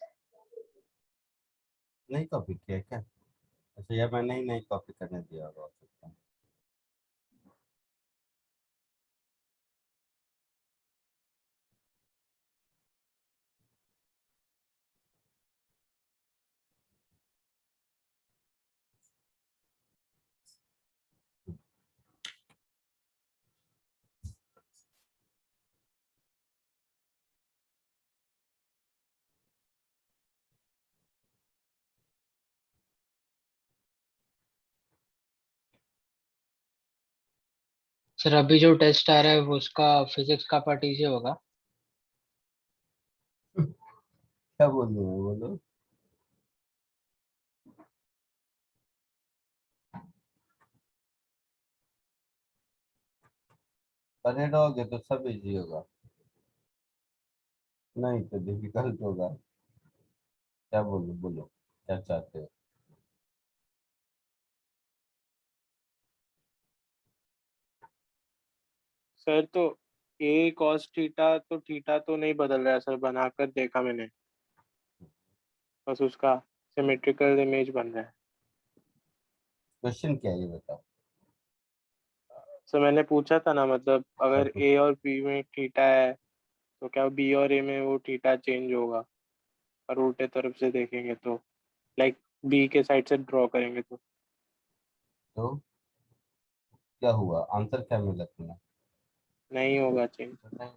नहीं कॉपी किया क्या? अच्छा या मैंने ही नहीं कॉपी करने दिया होगा, हो सकता है। सर अभी जो टेस्ट आ रहा है वो उसका फिजिक्स का पार्ट इजी होगा। क्या बोल रहे हो बोलो। पढ़े रहोगे तो सब इजी होगा, नहीं तो डिफिकल्ट होगा। क्या बोलो बोलो, क्या चाहते हो? सर तो A cos थीटा तो नहीं बदल रहा है सर, बनाकर देखा मैंने, बस उसका सिमेट्रिकल इमेज बन रहा है। क्वेश्चन क्या है ये बताओ। सर मैंने पूछा था ना, मतलब अगर क्या A और B में थीटा है तो क्या B और A में वो थीटा चेंज होगा, और उल्टे तरफ से देखेंगे तो लाइक B के साइड से ड्रॉ करेंगे तो तो क्या हुआ, आंसर क्या मिला तुम्हें? नहीं होगा चेंज। बताइए।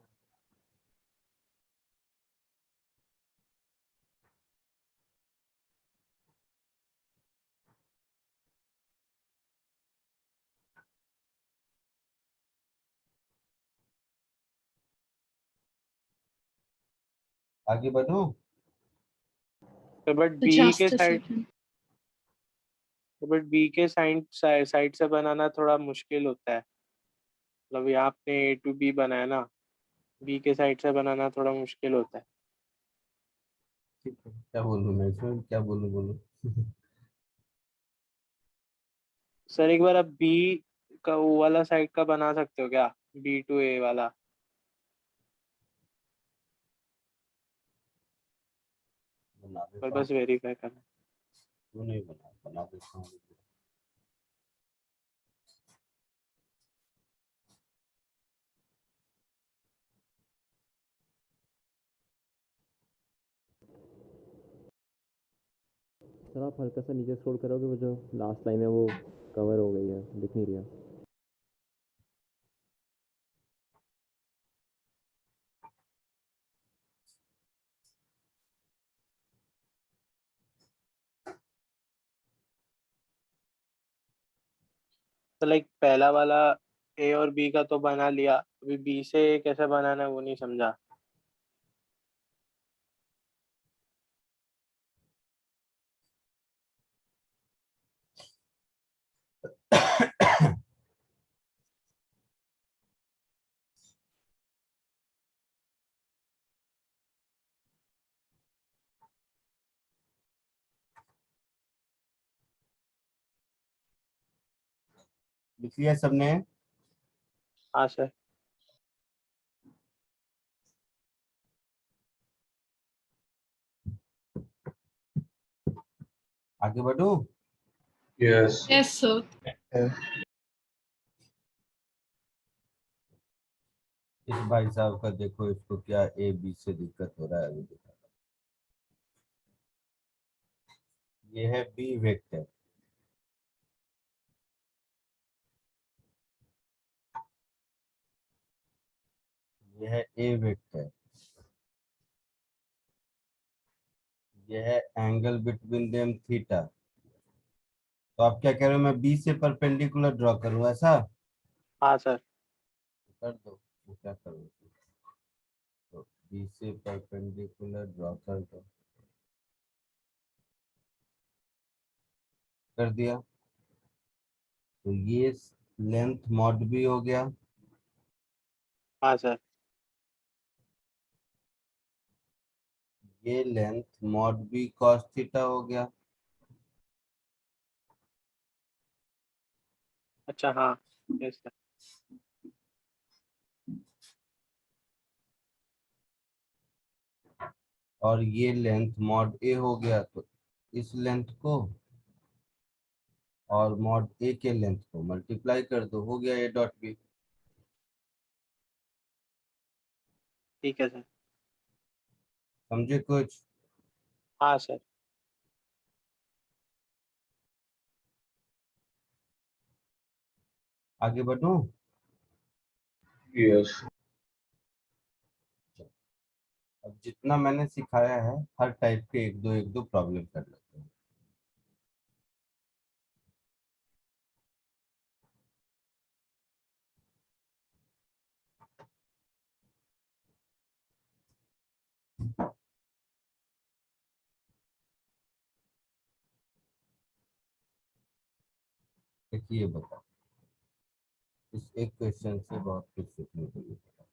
आगे बढ़ो। तो बट बी Just के a साइड second. साइड से बनाना थोड़ा मुश्किल होता है। मतलब यहाँ आपने ए टू बी बनाया ना, बी के साइड से बनाना थोड़ा मुश्किल होता है। ठीक है, क्या बोलूं मैं इसमें, क्या बोलूं बोलो। सर एक बार आप बी का वो वाला साइड का बना सकते हो क्या, बी टू ए वाला? बना पर देता हूँ। बस वेरीफाई करना। क्यों नहीं बना देता हूँ। सर आप हल्का सा नीचे स्क्रॉल करोगे, वो जो लास्ट लाइन है वो कवर हो गई है, दिख नहीं रहा। तो लाइक पहला वाला ए और बी का तो बना लिया, अभी बी से कैसे बनाना है वो नहीं समझा। लिख लिया सबने? हाँ सर। आगे बढ़ो। Yes. Yes, sir. इस भाई साहब का देखो, इसको क्या ए बी से दिक्कत हो रहा है अभी देखो। ये है बी वेक्टर, ये है ए वेक्टर, ये है एंगल बिटवीन देम थीटा। तो आप क्या कह रहे हो, मैं बी से परपेंडिकुलर ड्रॉ करूं ऐसा? हाँ सर। कर दो, मैं क्या करूँ। तो बी से परपेंडिकुलर ड्रॉ कर दो। कर दिया। तो ये लेंथ मॉड भी हो गया, हाँ सर। ये length mod B cos theta हो गया। अच्छा हाँ। Yes sir. और ये लेंथ मॉड ए हो गया, तो इस लेंथ को और मॉड ए के लेंथ को मल्टीप्लाई कर दो, हो गया ए डॉट बी। ठीक है सर। समझे कुछ? हाँ सर। आगे बढ़ूं? Yes. अब जितना मैंने सिखाया है, हर टाइप के एक दो प्रॉब्लम कर लेते हैं। देखिए बता, इस एक क्वेश्चन से बहुत कुछ सीखने को मिलेगा।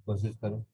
कोशिश करो।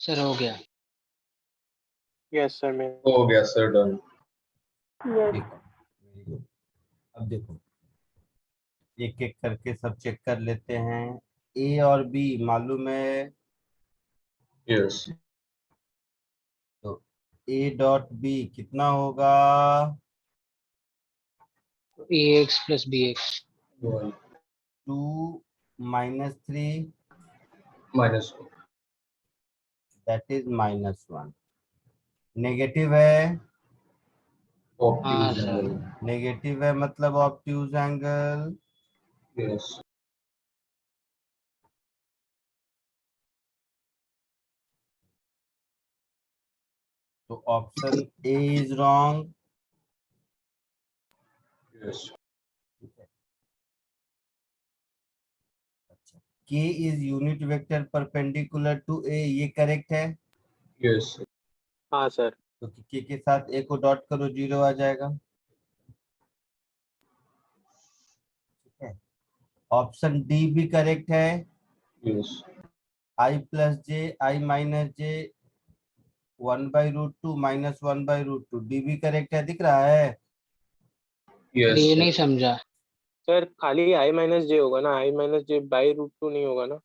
सर हो गया। यस सर मैं हो गया सर, डन। ठीक है, very good। अब देखो एक एक करके सब चेक कर लेते हैं। ए और बी मालूम है, यस, तो ए डॉट बी कितना होगा? ax plus bx। 1 2 -3 -1। That is -1। Negative है, हाँ ऑब्ट्यूज सर। एंगल। नेगेटिव है मतलब ऑब्ट्यूज एंगल। यस, तो option A is wrong. Yes, K is unit vector perpendicular to A, ये करेक्ट है। यस, हाँ सर। तो के साथ ए को डॉट करो, 0 आ जाएगा। ठीक है, ऑप्शन डी भी करेक्ट है। यस, आई प्लस जे आई माइनस जे 1/√2 -1/√2, डी भी करेक्ट है, दिख रहा है। यस ये सर। नहीं समझा। सर खाली i माइनस जे होगा ना, i minus J by root 2 नहीं होगा ना?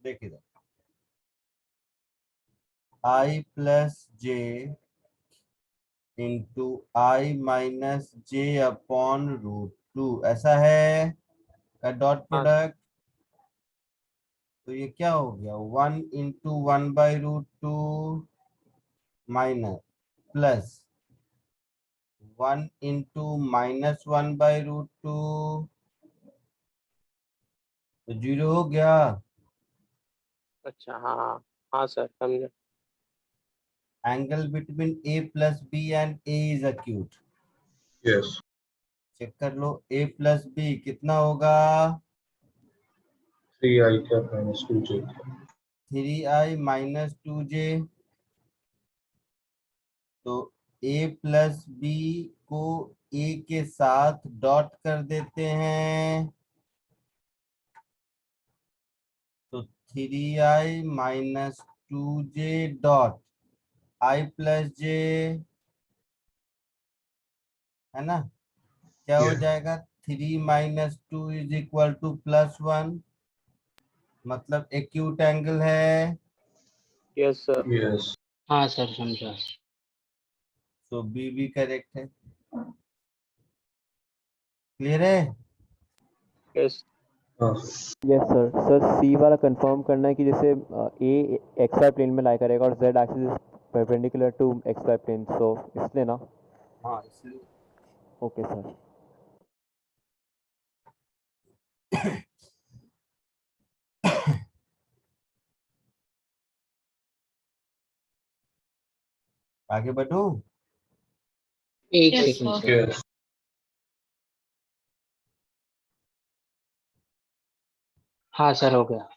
देखिए, I plus J into I minus J upon √2, ऐसा है का डॉट हाँ प्रोडक्ट। तो ये क्या हो गया, 1 इंटू 1/√2 माइनस प्लस 1 इंटू -1/√2, तो 0 हो गया। अच्छा, हाँ हाँ हाँ सर समझा। Angle between A plus B and A is acute. Yes, check कर लो, ए प्लस बी कितना होगा? 3i cap -2j। 3i -2j। तो ए प्लस बी को ए के साथ डॉट कर देते हैं, तो 3i -2j dot I plus जे, है ना? क्या हो Yes, जाएगा? 3 - 2 इज इक्वल टू +1, मतलब एक्यूट एंगल है। Yes sir. यस, हाँ सर समझा। तो बी भी करेक्ट है। क्लियर है? यस हाँ सर। Yes sir. सर सी वाला कंफर्म करना है कि जैसे ए एक्स वाई प्लेन में लाई करेगा और Z axis is perpendicular to X Y plane, so इसलिए ना। हाँ, इसलिए ओके सर। आगे बढ़ो। एक Yes, second sir. Sir. Yes, हाँ सर हो गया।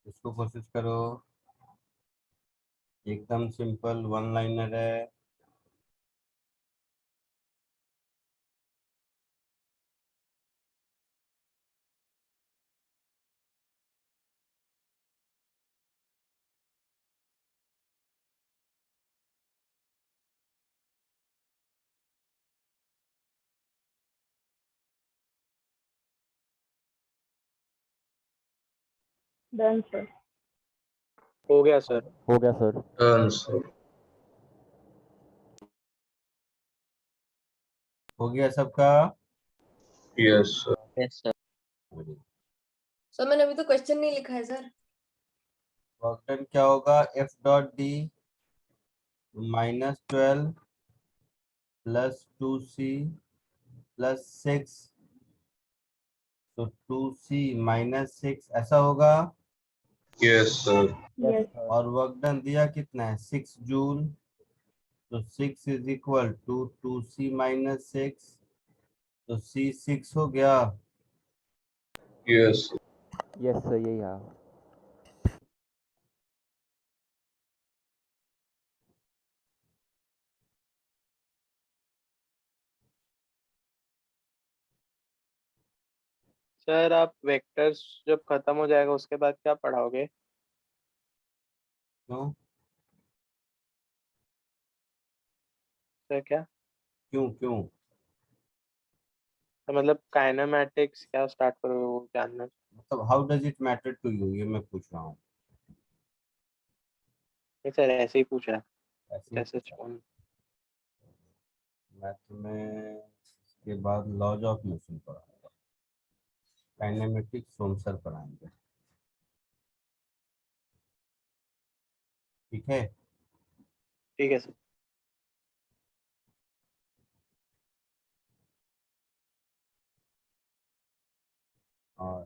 इसको कोशिश करो, एकदम सिंपल वन लाइनर है। Done sir. हो गया सर। हो गया सर। Done sir. हो गया सबका? Yes sir. Yes sir. Sir मैंने अभी तो क्वेश्चन नहीं लिखा है सर। वर्क डन क्या होगा? F.D -12 +2c प्लस 6, तो 2c माइनस 6 ऐसा होगा। Yes, sir. Yes. और वर्क डन दिया कितना है 6 जूल, तो 6 is equal to 2c minus 6, तो c 6 हो गया। Yes. यस सर यही हाँ. सर आप वेक्टर्स जब खत्म हो जाएगा उसके बाद क्या पढ़ाओगे? क्यों सर क्या क्यों क्यों? तो मतलब काइनेमैटिक्स क्या स्टार्ट करोगे वो जानना। मतलब how does it matter to you, ये मैं पूछ रहा हूँ। नहीं सर ऐसे ही पूछा, ऐसे ही जैसे पूछा। मैं तुम्हें इसके बाद लॉज ऑफ मोशन पढ़ाऊंगा, काइनेमेटिक्स सोम सर पढ़ाएंगे, ठीक है। ठीक है सर। और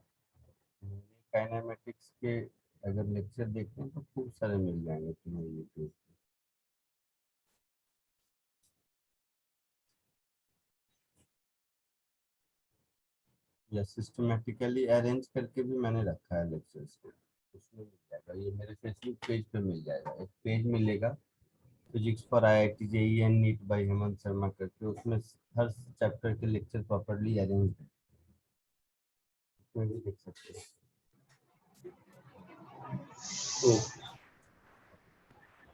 काइनेमेटिक्स के अगर लेक्चर देखते हैं तो खूब सारे मिल जाएंगे तुम्हें यूट्यूब पे, या सिस्टमेटिकली अरेंज करके भी मैंने रखा है लेक्चर्स को, उसमें मिल जाएगा। ये मेरे फेसबुक पेज पे मिल जाएगा, एक पेज मिलेगा physics for IIT JEE and NEET by Hemant Sharma करके, उसमें हर चैप्टर के लेक्चर प्रॉपर्ली अरेंज है, उसमें भी देख सकते हैं। Oh,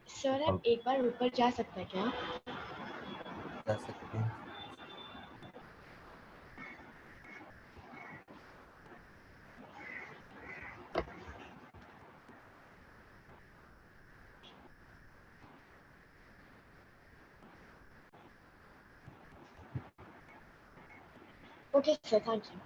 सर आप एक बार ऊपर जा सकते हैं क्या? जा सकते हैं। Okay sir, thank you.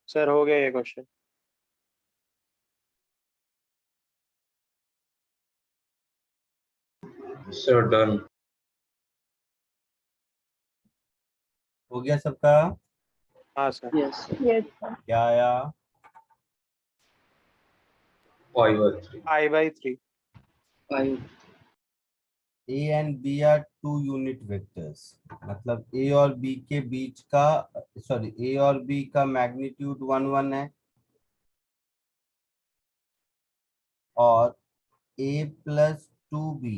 Sir हो गया ये क्वेश्चन। sir, done. हो गया सबका? हाँ सर। Yes. Yes, sir. क्या आया? 5 or 3. I/3। 5. A and B are two unit vectors, मतलब A और B के बीच का, सॉरी A और B का मैग्नीट्यूड 1 1 है, और A प्लस 2B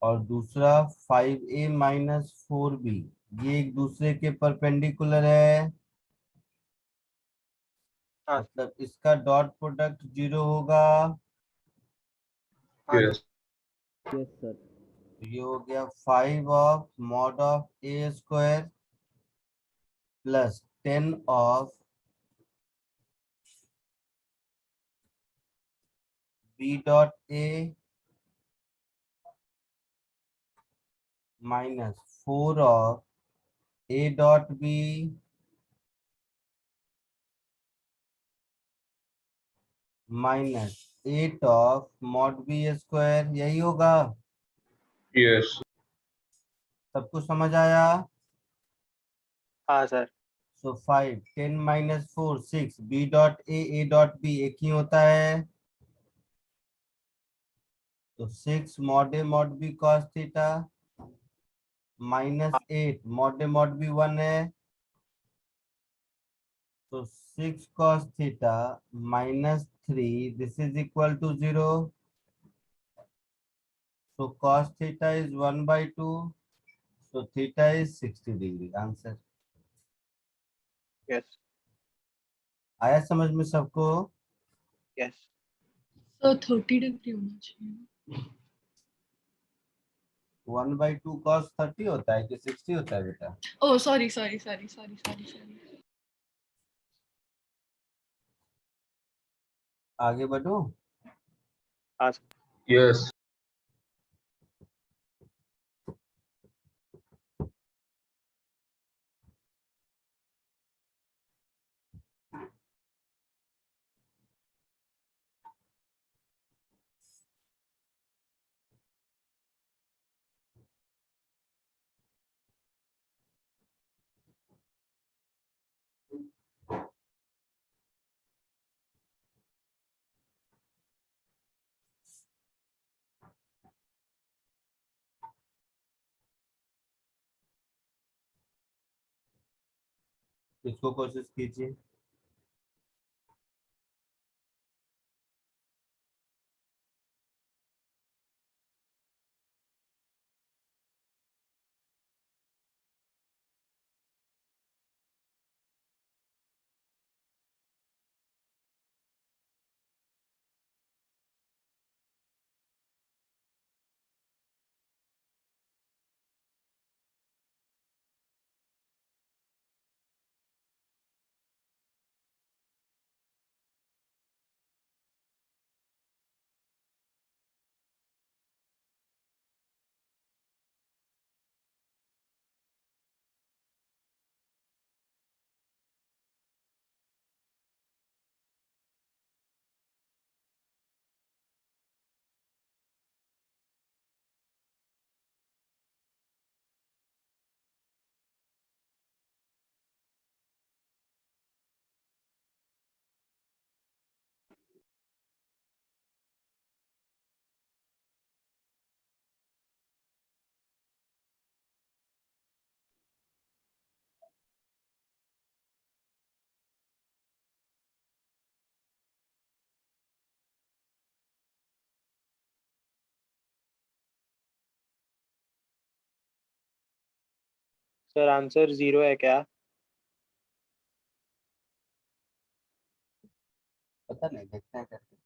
और दूसरा 5A माइनस 4B, ये एक दूसरे के परपेंडिकुलर है, हाँ मतलब इसका डॉट प्रोडक्ट 0 होगा। हाँ Yes. Yes sir. ये हो गया 5 of mod of A square plus 10 of B dot A minus 4 of A dot B minus 8 of mod B square. यही होगा। Yes. सब कुछ समझ आया? हाँ सर। So 5 10 minus 4 6 B dot A dot B एक ही होता है, तो 6 mod A mod B cos theta minus 8 mod A mod B 1 है, तो 6 cos theta minus 3 this is equal to 0. So cos theta is 1 by 2. So theta is 60 degree. Answer. Yes आया समझ में सबको? यस। सर 30 डिग्री होना चाहिए। 1 by 2 cos 30 होता है कि 60 होता है बेटा? Oh sorry sorry sorry sorry sorry sorry. आगे बढ़ो। हाँ सर। Yes. इसको कोशिश कीजिए। सर आंसर 0 है क्या? पता नहीं, देखते हैं करके।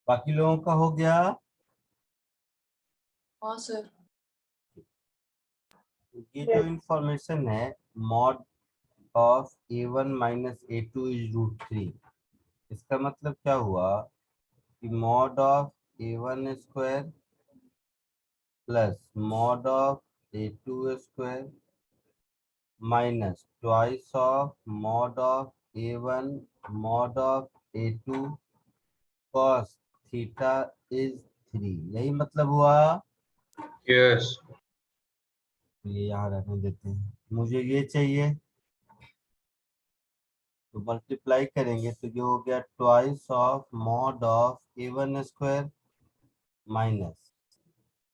बाकी लोगों का हो गया? हाँ सर। ये जो इंफॉर्मेशन है mod of a1 minus a2 is √3, इसका मतलब क्या हुआ कि mod of a1 square plus mod of a2 square minus twice of mod of a1 mod of a2 cos theta is 3, यही मतलब हुआ। Yes. ये यहाँ रखने देते हैं, मुझे ये चाहिए तो मल्टीप्लाई करेंगे तो ये हो गया twice of mod of a1 square minus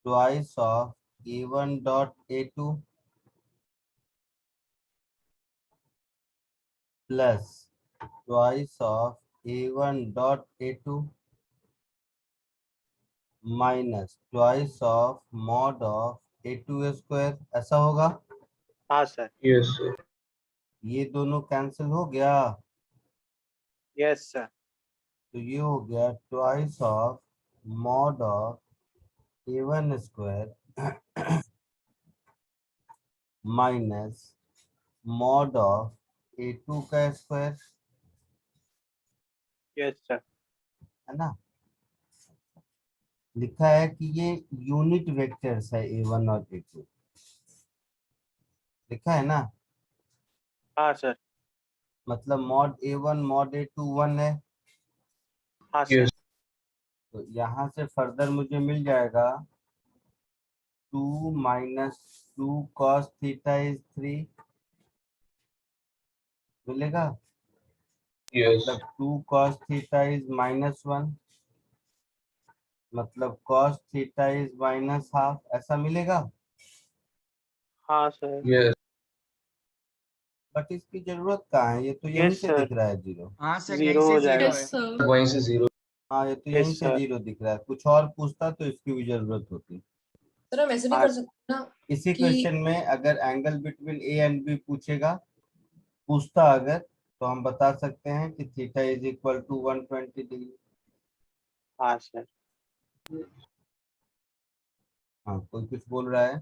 twice of a1 dot a2 plus twice of a1 dot a2 minus twice of mod of a2 square, ऐसा होगा। हाँ सर। Yes, sir. ये दोनों कैंसिल हो गया यस सर। तो ये हो गया twice of mod of a1 square minus mod of a2 का स्क्वायर, यस सर। है ना। लिखा है कि ये यूनिट वेक्टर्स है a1 और a2, लिखा है ना। हाँ सर। मतलब मॉड a1 मॉड a2 1 है, हाँ सर। Yes. तो यहाँ से फर्दर मुझे मिल जाएगा 2 माइनस 2 cos थीटा इज 3 मिलेगा। Yes. मतलब 2 cos थीटा इज -1, मतलब cos थीटा इज -हाफ, ऐसा मिलेगा। हाँ सर। Yes. बट इसकी जरूरत कहाँ है, ये तो यहीं यस से सर। दिख रहा है जीरो। हाँ सर, यहीं जीरो से हो जीरो जाएगा। है। Yes sir. वहीं से 0. हाँ ये तो यहीं यस से सर। जीरो दिख रहा है, कुछ और पूछता तो इसकी भी जरूरत होती। सर हम ऐसे भी हाँ कर सकते हैं ना इसी कि क्वेश्चन में अगर angle between A and B पूछता अगर, तो हम बता सकते हैं कि theta is equal to 120 degree. हाँ सर। हाँ कोई कुछ बोल रहा है।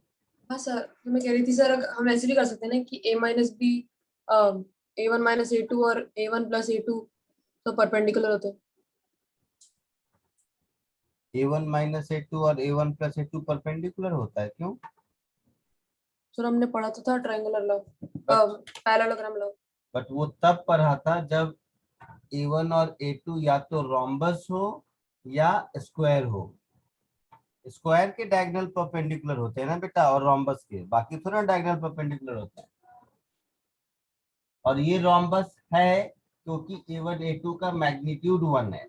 हाँ सर, तो मैं कह रही थी सर हम ऐसे भी कर सकते हैं ना कि a minus B a1 minus a2 और a1 प्लस a2 तो परपेंडिकुलर होते हैं। a1 माइनस a2 और a1 प्लस a2 परपेंडिकुलर होता है, क्यों। सर हमने पढ़ा तो था triangular law, parallelogram law. But वो तब पढ़ा था जब a1 और a2 या तो रोम्बस हो या स्क्वायर हो। स्क्वायर के डायगोनल परपेंडिकुलर होते हैं ना बेटा, और रोम्बस के, बाकी थोड़ा डायगोनल परपेंडिकुलर होता है। और ये रोम्बस है क्योंकि a1 a2 का मैग्नीट्यूड 1 है।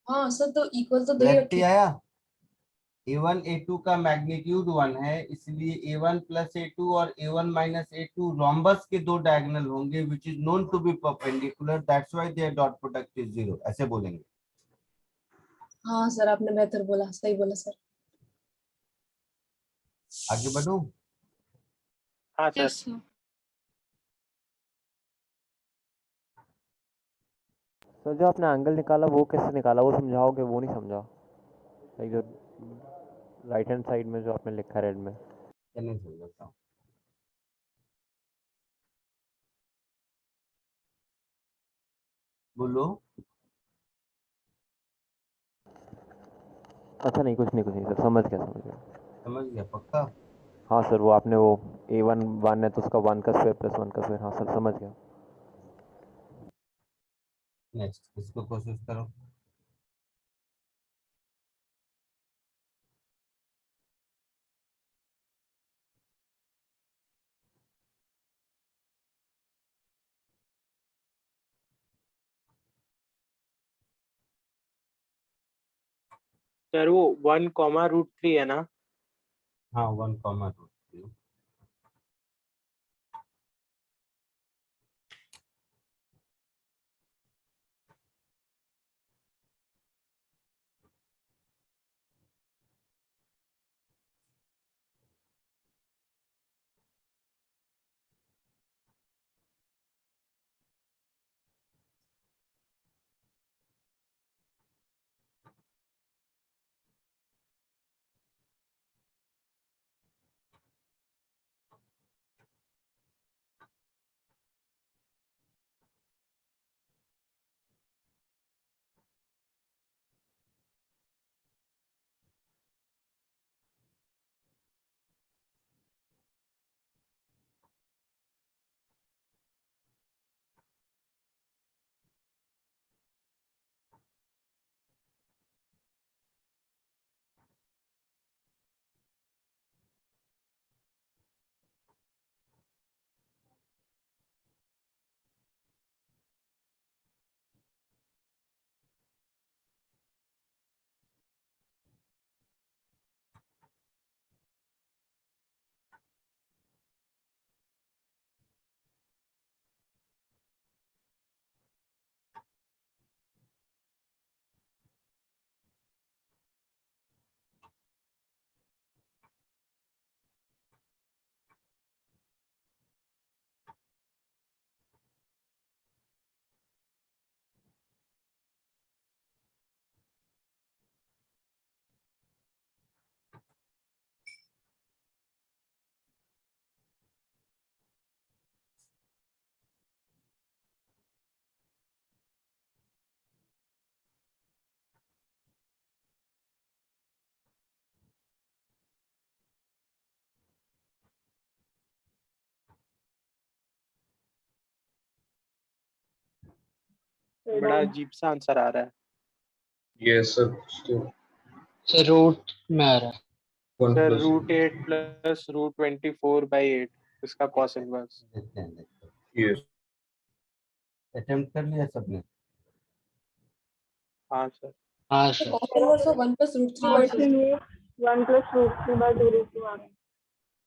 हाँ सर, तो इक्वल तो दे ही क्लैरिटी रखी। आया। a1 a2 का मैग्नीट्यूड 1 है, इसलिए a1 प्लस a2 और a1 माइनस a2 रोम्बस के दो डायगोनल होंगे which is known to be perpendicular, that's why their dot product is 0, ऐसे बोलेंगे। हाँ सर, आपने बेहतर बोला, सही बोला सर। आगे बढ़ूं। हाँ सर। Yes sir. सर जो आपने एंगल निकाला वो कैसे निकाला, वो समझाओगे, वो नहीं समझा। लाइक जो राइट हैंड साइड में जो आपने लिखा रेड में। क्या नहीं समझता हूँ। बोलो। अच्छा नहीं, कुछ नहीं सर, समझ गया समझ गया। समझ गया पक्का। हाँ सर, वो आपने वो a1 1 है तो उसका 1 का स्क्वायर प्लस 1 का स्क्वायर, हाँ सर समझ गया। नेक्स्ट इसको कोशिश करो। सर वो 1, √3 है ना। हाँ 1, 2। बड़ा अजीब सा आंसर आ रहा है Yes, sir. So sir root में आ रहा है। one sir plus. √8 प्लस √24/8 इसका cos इनवर्स। देखते हैं देखते हैं। Yes. अटेम्प्ट कर लिया सबने? हाँ सर। हाँ तो sir. cos inverse of 1 plus √3 हाँ by सर 2. 1 plus √3 by 2 √2 आ गया।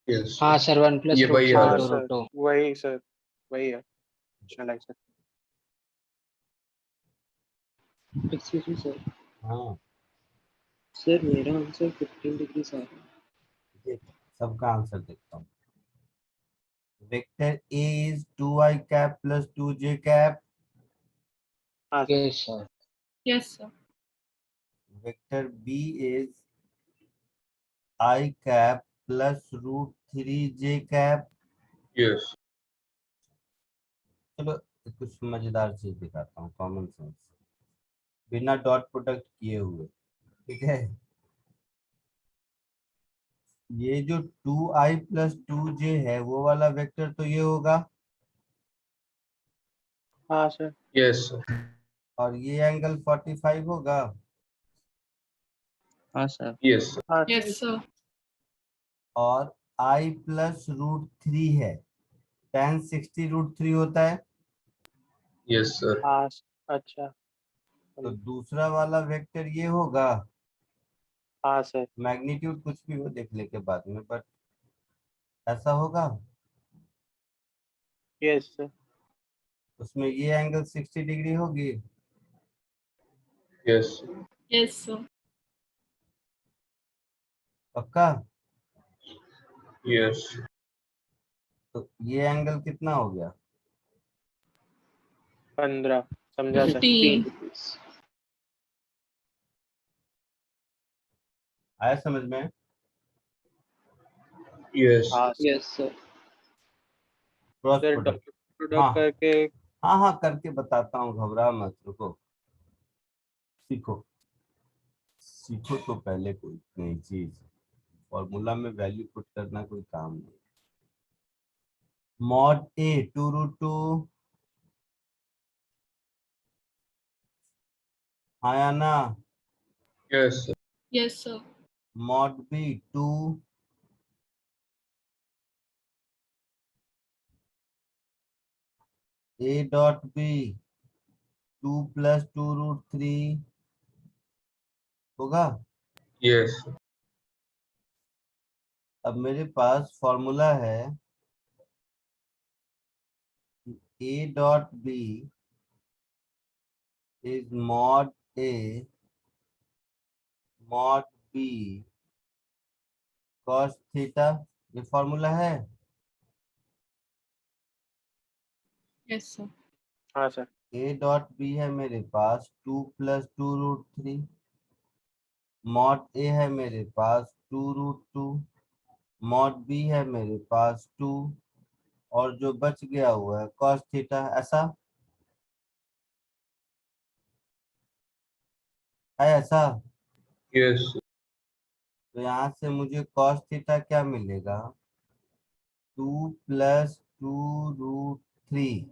Yes. हाँ सर 1 प्लस ये वही √3 आ हाँ by रहा है। 2 सर √2। वही सर वही है। चला सर। एक्सक्यूज मी सर, हाँ सर मेरा आंसर 15 डिग्री आ रहा है। देख, सबका आंसर देखता हूँ। Vector A is 2i cap plus 2j cap. हाँ sir. Yes sir. Yes sir. Vector B is i cap plus √3j cap. Yes. चलो कुछ मजेदार चीज दिखाता हूँ, कॉमन सेंस, बिना डॉट प्रोडक्ट किए हुए। ठीक है, ये जो 2i प्लस 2j है वो वाला वेक्टर तो ये होगा, हाँ सर। Yes, sir. और ये एंगल 45 होगा। हाँ सर। Yes, sir. हाँ सर। Yes sir. और i प्लस √3 है, tan 60 √3 होता है। Yes, sir. हाँ अच्छा। तो दूसरा वाला वेक्टर ये होगा। हाँ सर। मैग्नीट्यूड कुछ भी हो देख ले के बाद में, बट ऐसा होगा। Yes sir. उसमें ये एंगल 60 डिग्री होगी। Yes, sir. Yes sir. पक्का? Yes. तो ये एंगल कितना हो गया? 15 समझा सर। 15। आया समझ में? Yes. हाँ sir. Yes sir. Cross sir product. Dot product हाँ करके हाँ हाँ करके बताता हूँ, घबरा मत, रुको, सीखो सीखो तो पहले कोई नई चीज। फॉर्मूला में वैल्यू पुट करना कोई काम नहीं। मॉड ए 2√2, आया ना? Yes, sir. Yes sir. Mod B 2, A dot B 2 plus 2√3 होगा। Yes, sir. अब मेरे पास फॉर्मूला है, A dot B is mod A mod B cos theta. ये फॉर्मूला है। Yes sir. हाँ सर। ए डॉट बी है मेरे पास 2 प्लस 2√3, मॉड ए है मेरे पास 2√2, मॉड बी है मेरे पास 2, और जो बच गया हुआ है कॉस थीटा। ऐसा है, ऐसा। Yes, sir. तो यहाँ से मुझे कॉस थीटा क्या मिलेगा? 2 प्लस 2√3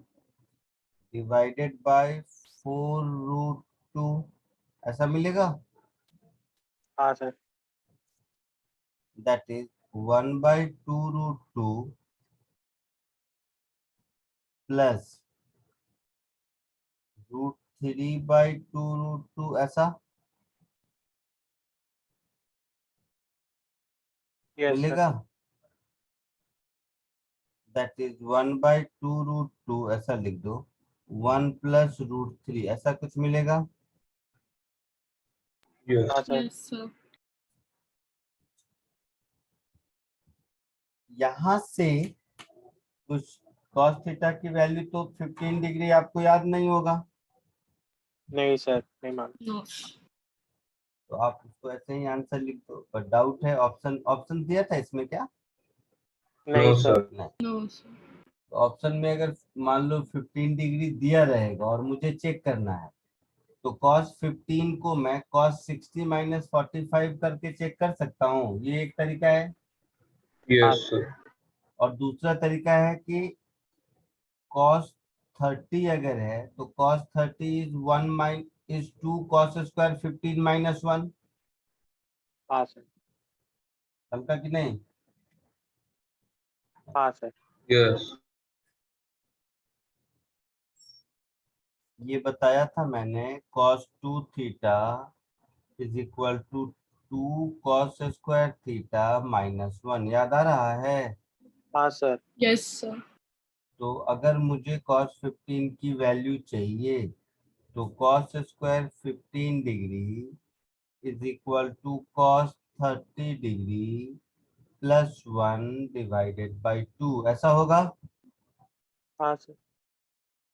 डिवाइडेड बाय 4√2, ऐसा मिलेगा। हाँ सर। दैट इज 1/2√2 प्लस √3/2√2, ऐसा यस सर। मिलेगा। दैट इज 1/2√2, ऐसा लिख दो, 1 प्लस √3, ऐसा कुछ मिलेगा। Yes. हाँ सर। Yes sir. यहाँ से कुछ cos थीटा की वैल्यू तो 15 डिग्री आपको याद नहीं होगा, नहीं सर नहीं मान। नो तो आप उसको ऐसे ही आंसर लिख दो। पर डाउट है, ऑप्शन ऑप्शन दिया था इसमें क्या? नहीं No, सर। sir. नहीं। No sir. तो ऑप्शन में अगर मान लो 15 डिग्री दिया रहेगा और मुझे चेक करना है, तो cos 15 को मैं cos 60 माइनस 45 करके चेक कर सकता हूँ। ये एक तरीका है। Yes, sir. और दूसरा तरीका है कि cos 30 अगर है तो cos 30 is 2 cos square 15 minus 1। हाँ सर। हल्का कि नहीं? हाँ सर। Yes. ये बताया था मैंने cos 2 theta is equal to 2 cos square theta minus 1। याद आ रहा है? हाँ सर। Yes sir. तो अगर मुझे cos 15 की वैल्यू चाहिए तो cos square 15 degree is equal to cos 30 degree plus 1 divided by 2। ऐसा होगा? हाँ सर।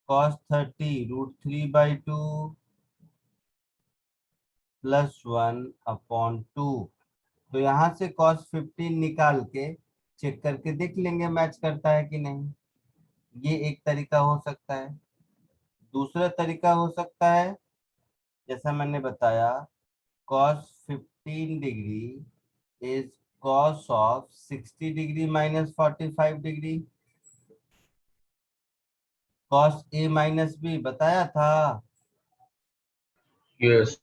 cos 30 √3/2 plus 1 upon 2। तो यहाँ से cos 15 निकाल के चेक करके देख लेंगे मैच करता है कि नहीं। ये एक तरीका हो सकता है। दूसरा तरीका हो सकता है जैसा मैंने बताया, cos 15 degree is cos of 60 degree minus 45 degree. cos a minus b बताया था। Yes.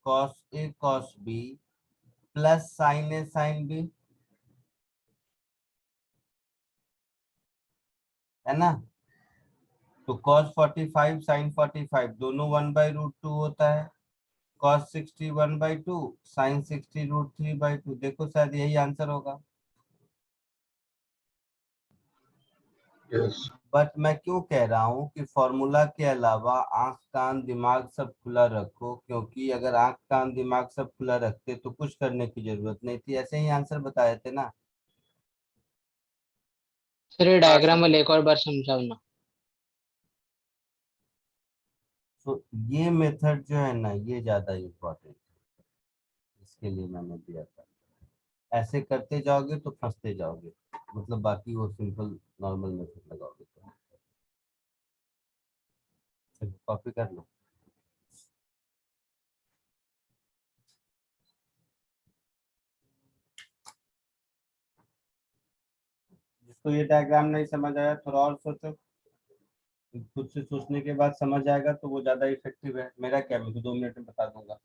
cos a cos b plus sin a sin b, है ना? तो cos 45 sin 45 दोनों 1/√2 होता है। cos 60 1/2 sin 60 √3/2। देखो शायद यही आंसर होगा। Yes. बट मैं क्यों कह रहा हूँ कि फॉर्मूला के अलावा आंख कान दिमाग सब खुला रखो, क्योंकि अगर आंख कान दिमाग सब खुला रखते तो कुछ करने की जरूरत नहीं थी, ऐसे ही आंसर बताए थे ना। सर ये हाँ डायग्राम सर। वाले एक और बार समझाओ ना। तो ये मेथड जो है ना, ये ज्यादा इम्पोर्टेंट है, इसके लिए मैंने दिया था। ऐसे करते जाओगे तो फंसते जाओगे, मतलब बाकी वो सिंपल नॉर्मल मेथड लगाओगे तो। कॉपी कर लो। जिसको ये डायग्राम नहीं समझ आया थोड़ा और सोचो, खुद से सोचने के बाद समझ आएगा तो वो ज्यादा इफेक्टिव है। मेरा क्या, मैं तो 2 मिनट में बता दूंगा।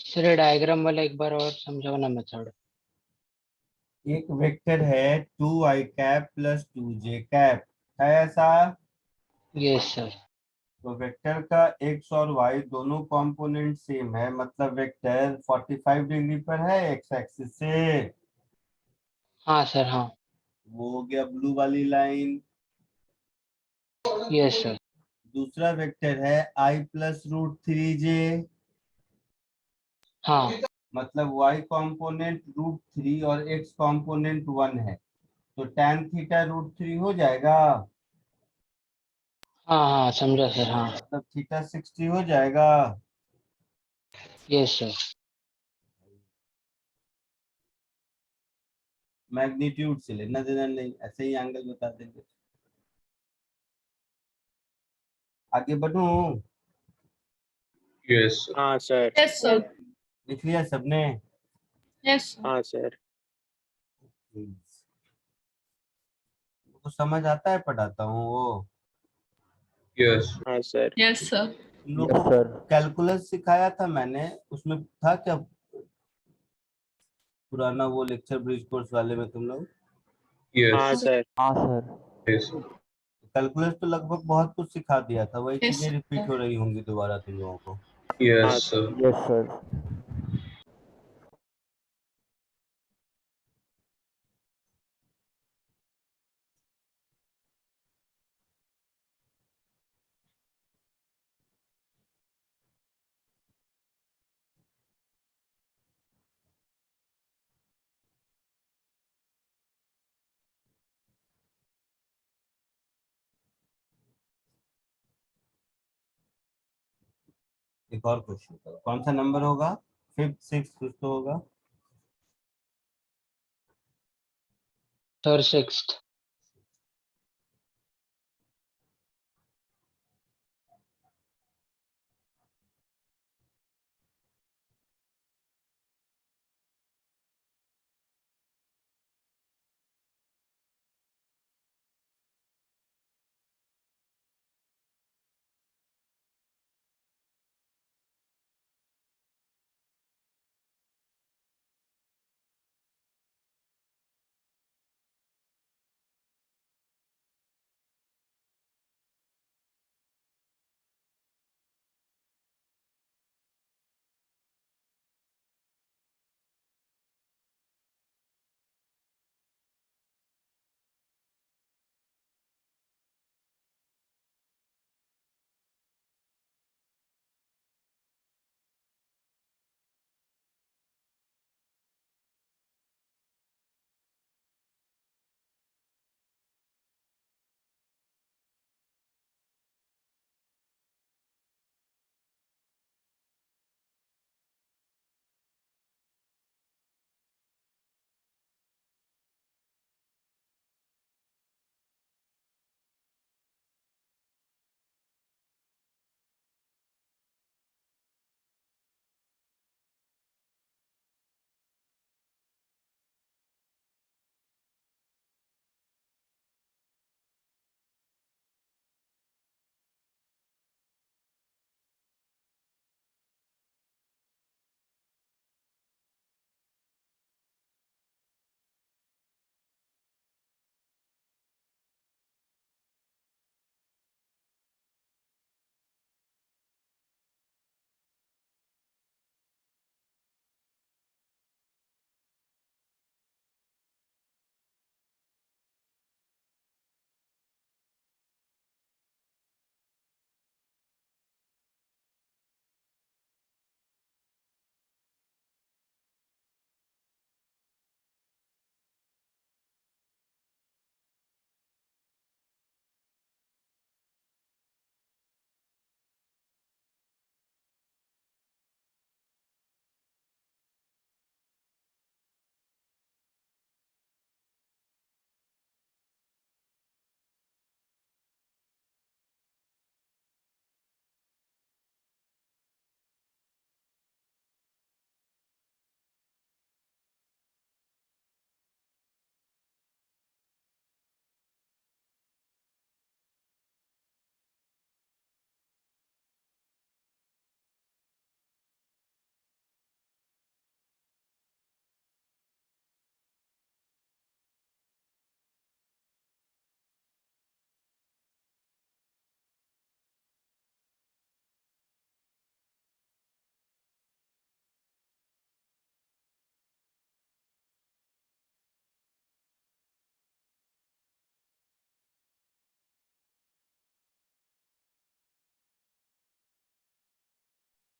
सर ये डायग्राम वाला एक बार और समझाओ ना मेथड। एक वेक्टर है 2i cap plus 2j cap, है ऐसा? Yes sir. तो वेक्टर का x और y दोनों कंपोनेंट सेम है, मतलब वेक्टर 45 डिग्री पर है x एक्सिस से। हाँ सर हाँ। वो हो गया ब्लू वाली लाइन। Yes sir. दूसरा वेक्टर है i प्लस √3j, हाँ मतलब y कंपोनेंट √3 और x कंपोनेंट 1 है, तो tan थीटा √3 हो जाएगा, हाँ हाँ समझा सर हाँ। मतलब थीटा 60 हो जाएगा। Yes sir. मैग्नीट्यूड से लेना देना नहीं, ऐसे ही एंगल बता देंगे। आगे बढ़ूं? Yes. Sir. हाँ सर। Yes sir. लिख लिया सबने? Yes sir. हाँ सर। तो समझ आता है, पढ़ाता हूँ वो। Yes. हाँ सर। Yes sir. तुम लोग यस को सर। कैलकुलस सिखाया था मैंने, उसमें था क्या पुराना वो लेक्चर ब्रिज कोर्स वाले में तुम लोग? Yes. हाँ सर। हाँ सर। Yes. कैलकुलस तो लगभग बहुत कुछ सिखा दिया था, वही Yes, चीजें रिपीट sir. हो रही होंगी दोबारा तुम लोगों को। Yes, sir. Yes sir. एक और क्वेश्चन करो, कौन सा नंबर होगा? फिफ्थ सिक्स कुछ तो होगा। Sir sixth.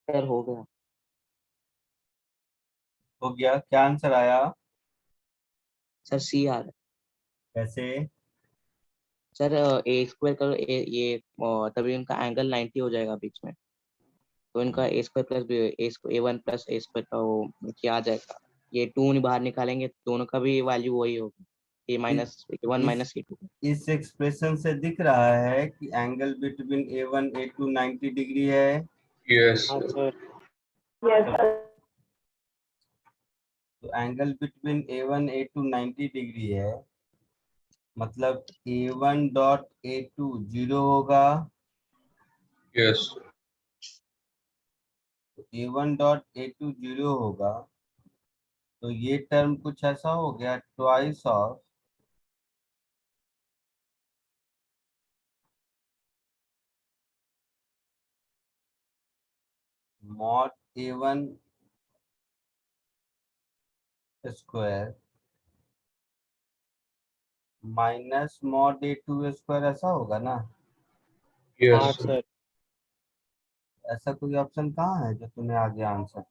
सर हो गया। हो गया, क्या आंसर आया? सर सी आ रहा है। कैसे? सर ए स्क्वायर करो ये तभी इनका एंगल 90 हो जाएगा बीच में, तो इनका ए स्क्वायर प्लस बी ए वन प्लस ए स्क्वायर का वो क्या आ जाएगा, ये टू बाहर निकालेंगे तो दोनों का भी वैल्यू वही होगी, ए माइनस ए वन इस माइनस ए टू। इस एक्सप्रेशन से दिख रहा है कि angle between A1 A2 90 degree है। Yes, हाँ sir. सर। तो angle between A1 A2 90 degree है, मतलब A1 डॉट A2 जीरो होगा। Yes, sir. तो A1 डॉट A2 जीरो होगा, तो ये टर्म कुछ ऐसा हो गया, twice of mod A1 square minus mod A2 square, ऐसा होगा ना? Yes, हाँ sir. सर। ऐसा कोई ऑप्शन कहाँ है जो तुम्हें आगे आंसर?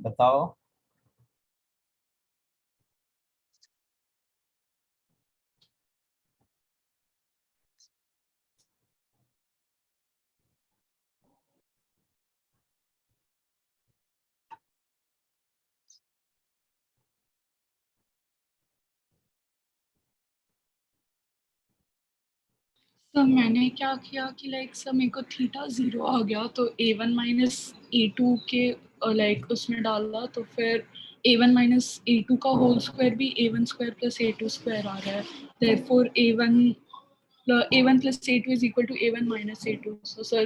बताओ। सर मैंने क्या किया कि लाइक सर मेरे को थीटा 0 आ गया तो A1 माइनस A2 के लाइक उसमें डाला, तो फिर A1 माइनस A2 का होल स्क्वायर भी A1 square plus A2 square आ रहा है, therefore A1 plus A2 is equal to A1 minus A2. So sir,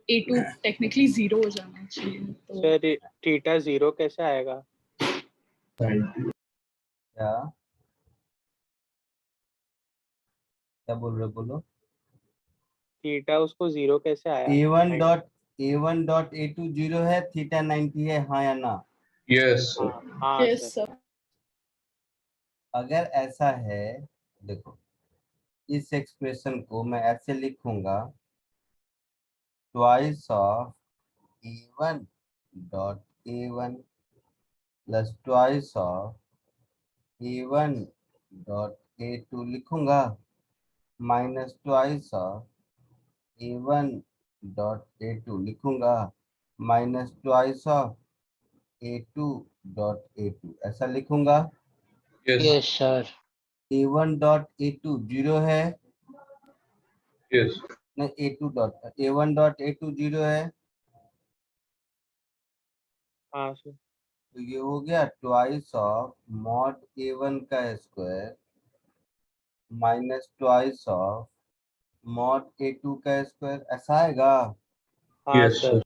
A2 technically 0 हो जाना चाहिए। तो सर थीटा 0 कैसे आएगा? क्या क्या बोल रहे हो? बोलो। थीटा उसको 0 कैसे आया? A1 डॉट A2 0 है, थीटा 90 है, हाँ या ना? Yes, sir. हाँ yes सर। sir, अगर ऐसा है, देखो इस एक्सप्रेशन को मैं ऐसे लिखूंगा, twice of A1 dot A1 plus twice of A1 dot A2 लिखूंगा, minus twice of A1 dot A2 लिखूंगा, minus twice of A2 dot A2 ऐसा लिखूंगा। Yes, yes sir. A1 dot A2 0 है, yes, नहीं A1 डॉट A2 0 है, हाँ sir. तो ये हो गया ट्वाइस ऑफ मॉड A1 का square minus twice of mod A2 का स्क्वायर, ऐसा आएगा। हाँ yes, sir. sir.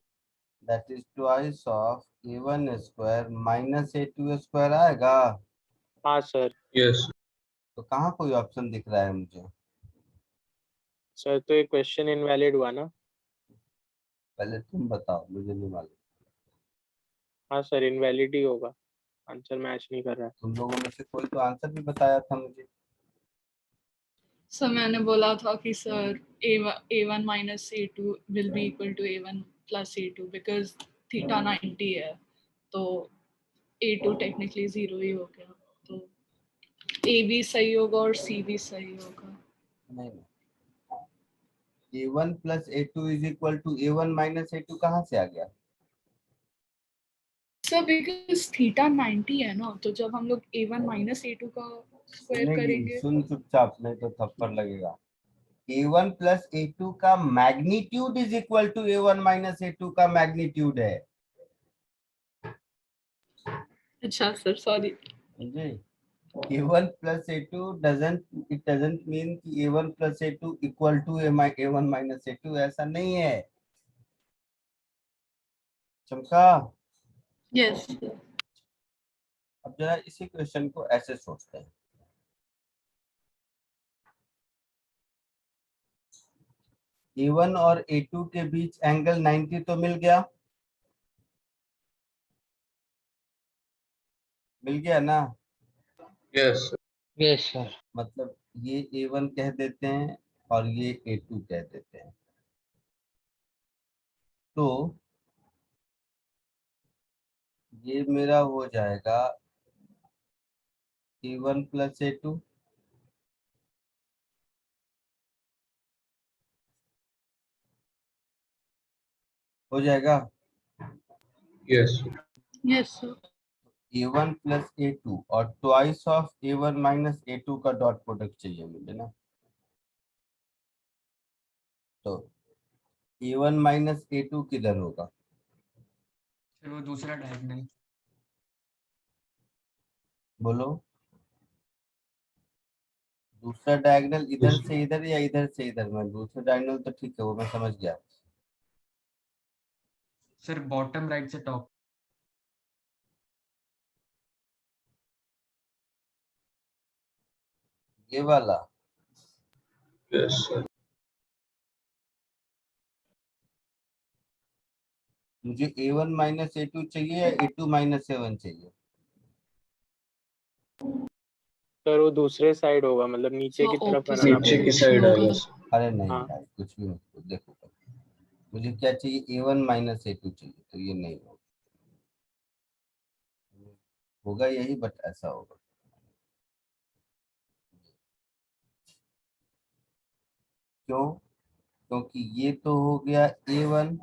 That is twice of A1 square minus A2 square आएगा। हाँ सर। Yes, तो कहाँ कोई ऑप्शन दिख रहा है मुझे? सर तो ये क्वेश्चन इनवैलिड हुआ ना? पहले तुम बताओ, मुझे नहीं मालूम। हाँ सर, इनवैलिड ही होगा, आंसर मैच नहीं कर रहा है। तुम लोगों में से कोई तो आंसर भी बताया था मुझे। सर मैंने बोला था कि sir A1 minus A2 will be equal to A1 plus A2 because theta 90 है, तो A2 technically 0 ही हो गया, तो A भी सही होगा और C भी सही होगा। नहीं, A1 plus A2 is equal to A1 minus A2 कहाँ से आ गया? सर बिकॉज थीटा 90 है ना, तो जब हम लोग A1 माइनस A2 का स्क्वायर सुनेगी, करेंगे सुन चुपचाप, नहीं तो थप्पड़ लगेगा। A1 प्लस A2 का magnitude is equal to A1 minus A2 का मैग्नीट्यूड है। अच्छा सर, सॉरी। समझे? A1 plus A2 doesn't mean कि A1 plus A2 equal to A1 minus A2, ऐसा नहीं है। चमका। यस। अब जरा इसी क्वेश्चन को ऐसे सोचते हैं, A1 और A2 के बीच एंगल 90 तो मिल गया, मिल गया ना? yes, sir. Yes sir. मतलब ये A1 कह देते हैं और ये A2 कह देते हैं, तो ये मेरा हो जाएगा A1 प्लस A2, हो जाएगा। Yes, sir. Yes sir. A1 plus A2 और twice of A1 minus A2 का डॉट प्रोडक्ट चाहिए मुझे ना, तो A1 माइनस A2 किधर होगा? वो दूसरा डायगोनल। बोलो। दूसरा डायगोनल इधर Yes, से इधर या इधर से इधर में? दूसरा डायगोनल तो ठीक है, वो मैं समझ गया। सर बॉटम राइट से टॉप। ये वाला। yes, sir. मुझे A1 माइनस A2 चाहिए या A2 माइनस A1 चाहिए? सर वो दूसरे साइड होगा, मतलब नीचे की तरफ opposite बनाना नीचे की पड़ेगा। साइड आएगा सर। अरे नहीं हाँ। भाई, कुछ भी मत देखो, मुझे क्या चाहिए, A1 माइनस A2 चाहिए, तो ये नहीं होगा, होगा यही बट ऐसा होगा। क्यों? क्योंकि ये तो हो गया A1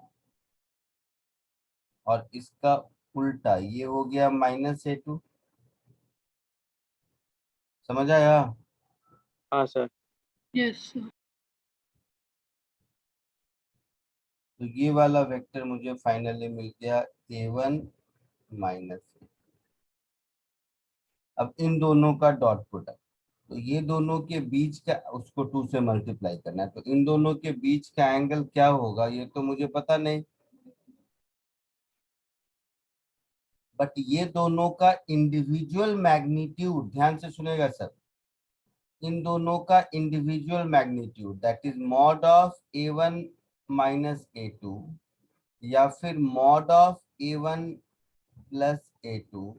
और इसका उल्टा ये हो गया माइनस A2। समझ आया? हाँ सर। yes sir. तो ये वाला वेक्टर मुझे फाइनली मिल गया A1 माइनस। अब इन दोनों का डॉट प्रोडक्ट, तो ये दोनों के बीच का, उसको 2 से मल्टीप्लाई करना है, तो इन दोनों के बीच का एंगल क्या होगा ये तो मुझे पता नहीं, बट ये दोनों का इंडिविजुअल मैग्नीट्यूड, ध्यान से सुनेगा सर, इन दोनों का individual magnitude that is mod of A1 minus A2 या फिर mod of A1 plus A2,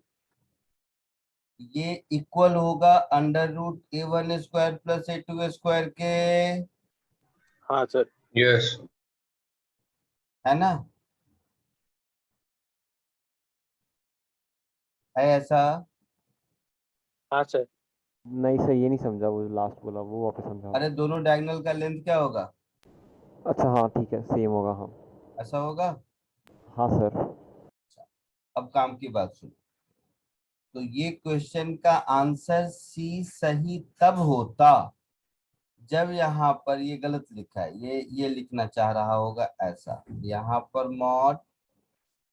ये इक्वल होगा under root A1 square plus A2 square के, हाँ सर। यस है ना? है ऐसा? हाँ सर। नहीं सर, ये नहीं समझा, वो लास्ट बोला वो वापस समझाओ। अरे दोनों डायगोनल का लेंथ क्या होगा? अच्छा हाँ ठीक है, सेम होगा हाँ। ऐसा होगा। हाँ सर। अब काम की बात सुनो, तो ये क्वेश्चन का आंसर सी सही तब होता जब यहाँ पर ये गलत लिखा है, ये लिखना चाह रहा होगा ऐसा, यहाँ पर मॉड,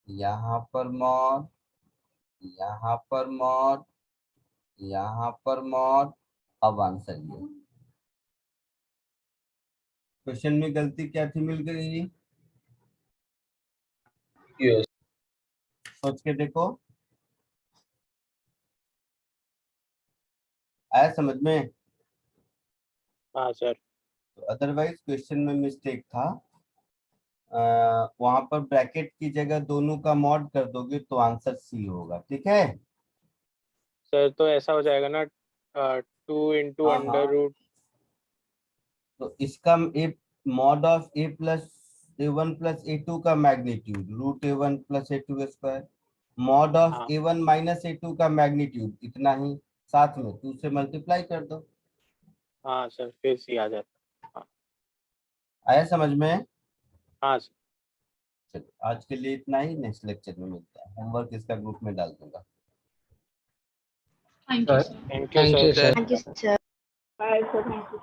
यहाँ पर मॉड, यहाँ पर मॉड, यहाँ पर मॉड। अब आंसर ये, क्वेश्चन में गलती क्या थी मिल गई? यस सोच के देखो, आया समझ में? हाँ सर। तो अदरवाइज क्वेश्चन में मिस्टेक था, वहां पर ब्रैकेट की जगह दोनों का मॉड कर दोगे तो आंसर सी होगा, ठीक है? सर तो ऐसा हो जाएगा ना, 2 इंटू हाँ, अंडर हाँ। रूट। तो इसका A mod of A plus A1 plus A2 का magnitude root A1 plus A2 square, mod of हाँ। A1 माइनस A2 का मैग्नीट्यूड इतना ही, साथ में 2 से मल्टीप्लाई कर दो। हाँ सर, फिर सी आ जाता। हाँ। आया समझ में? हाँ सर। चलो आज के लिए इतना ही, नेक्स्ट लेक्चर में मिलता है, होमवर्क इसका ग्रुप में डाल दूंगा। thank you sir. Thank you thank you sir. Sir. Thank you sir. Bye, sir. Thank you.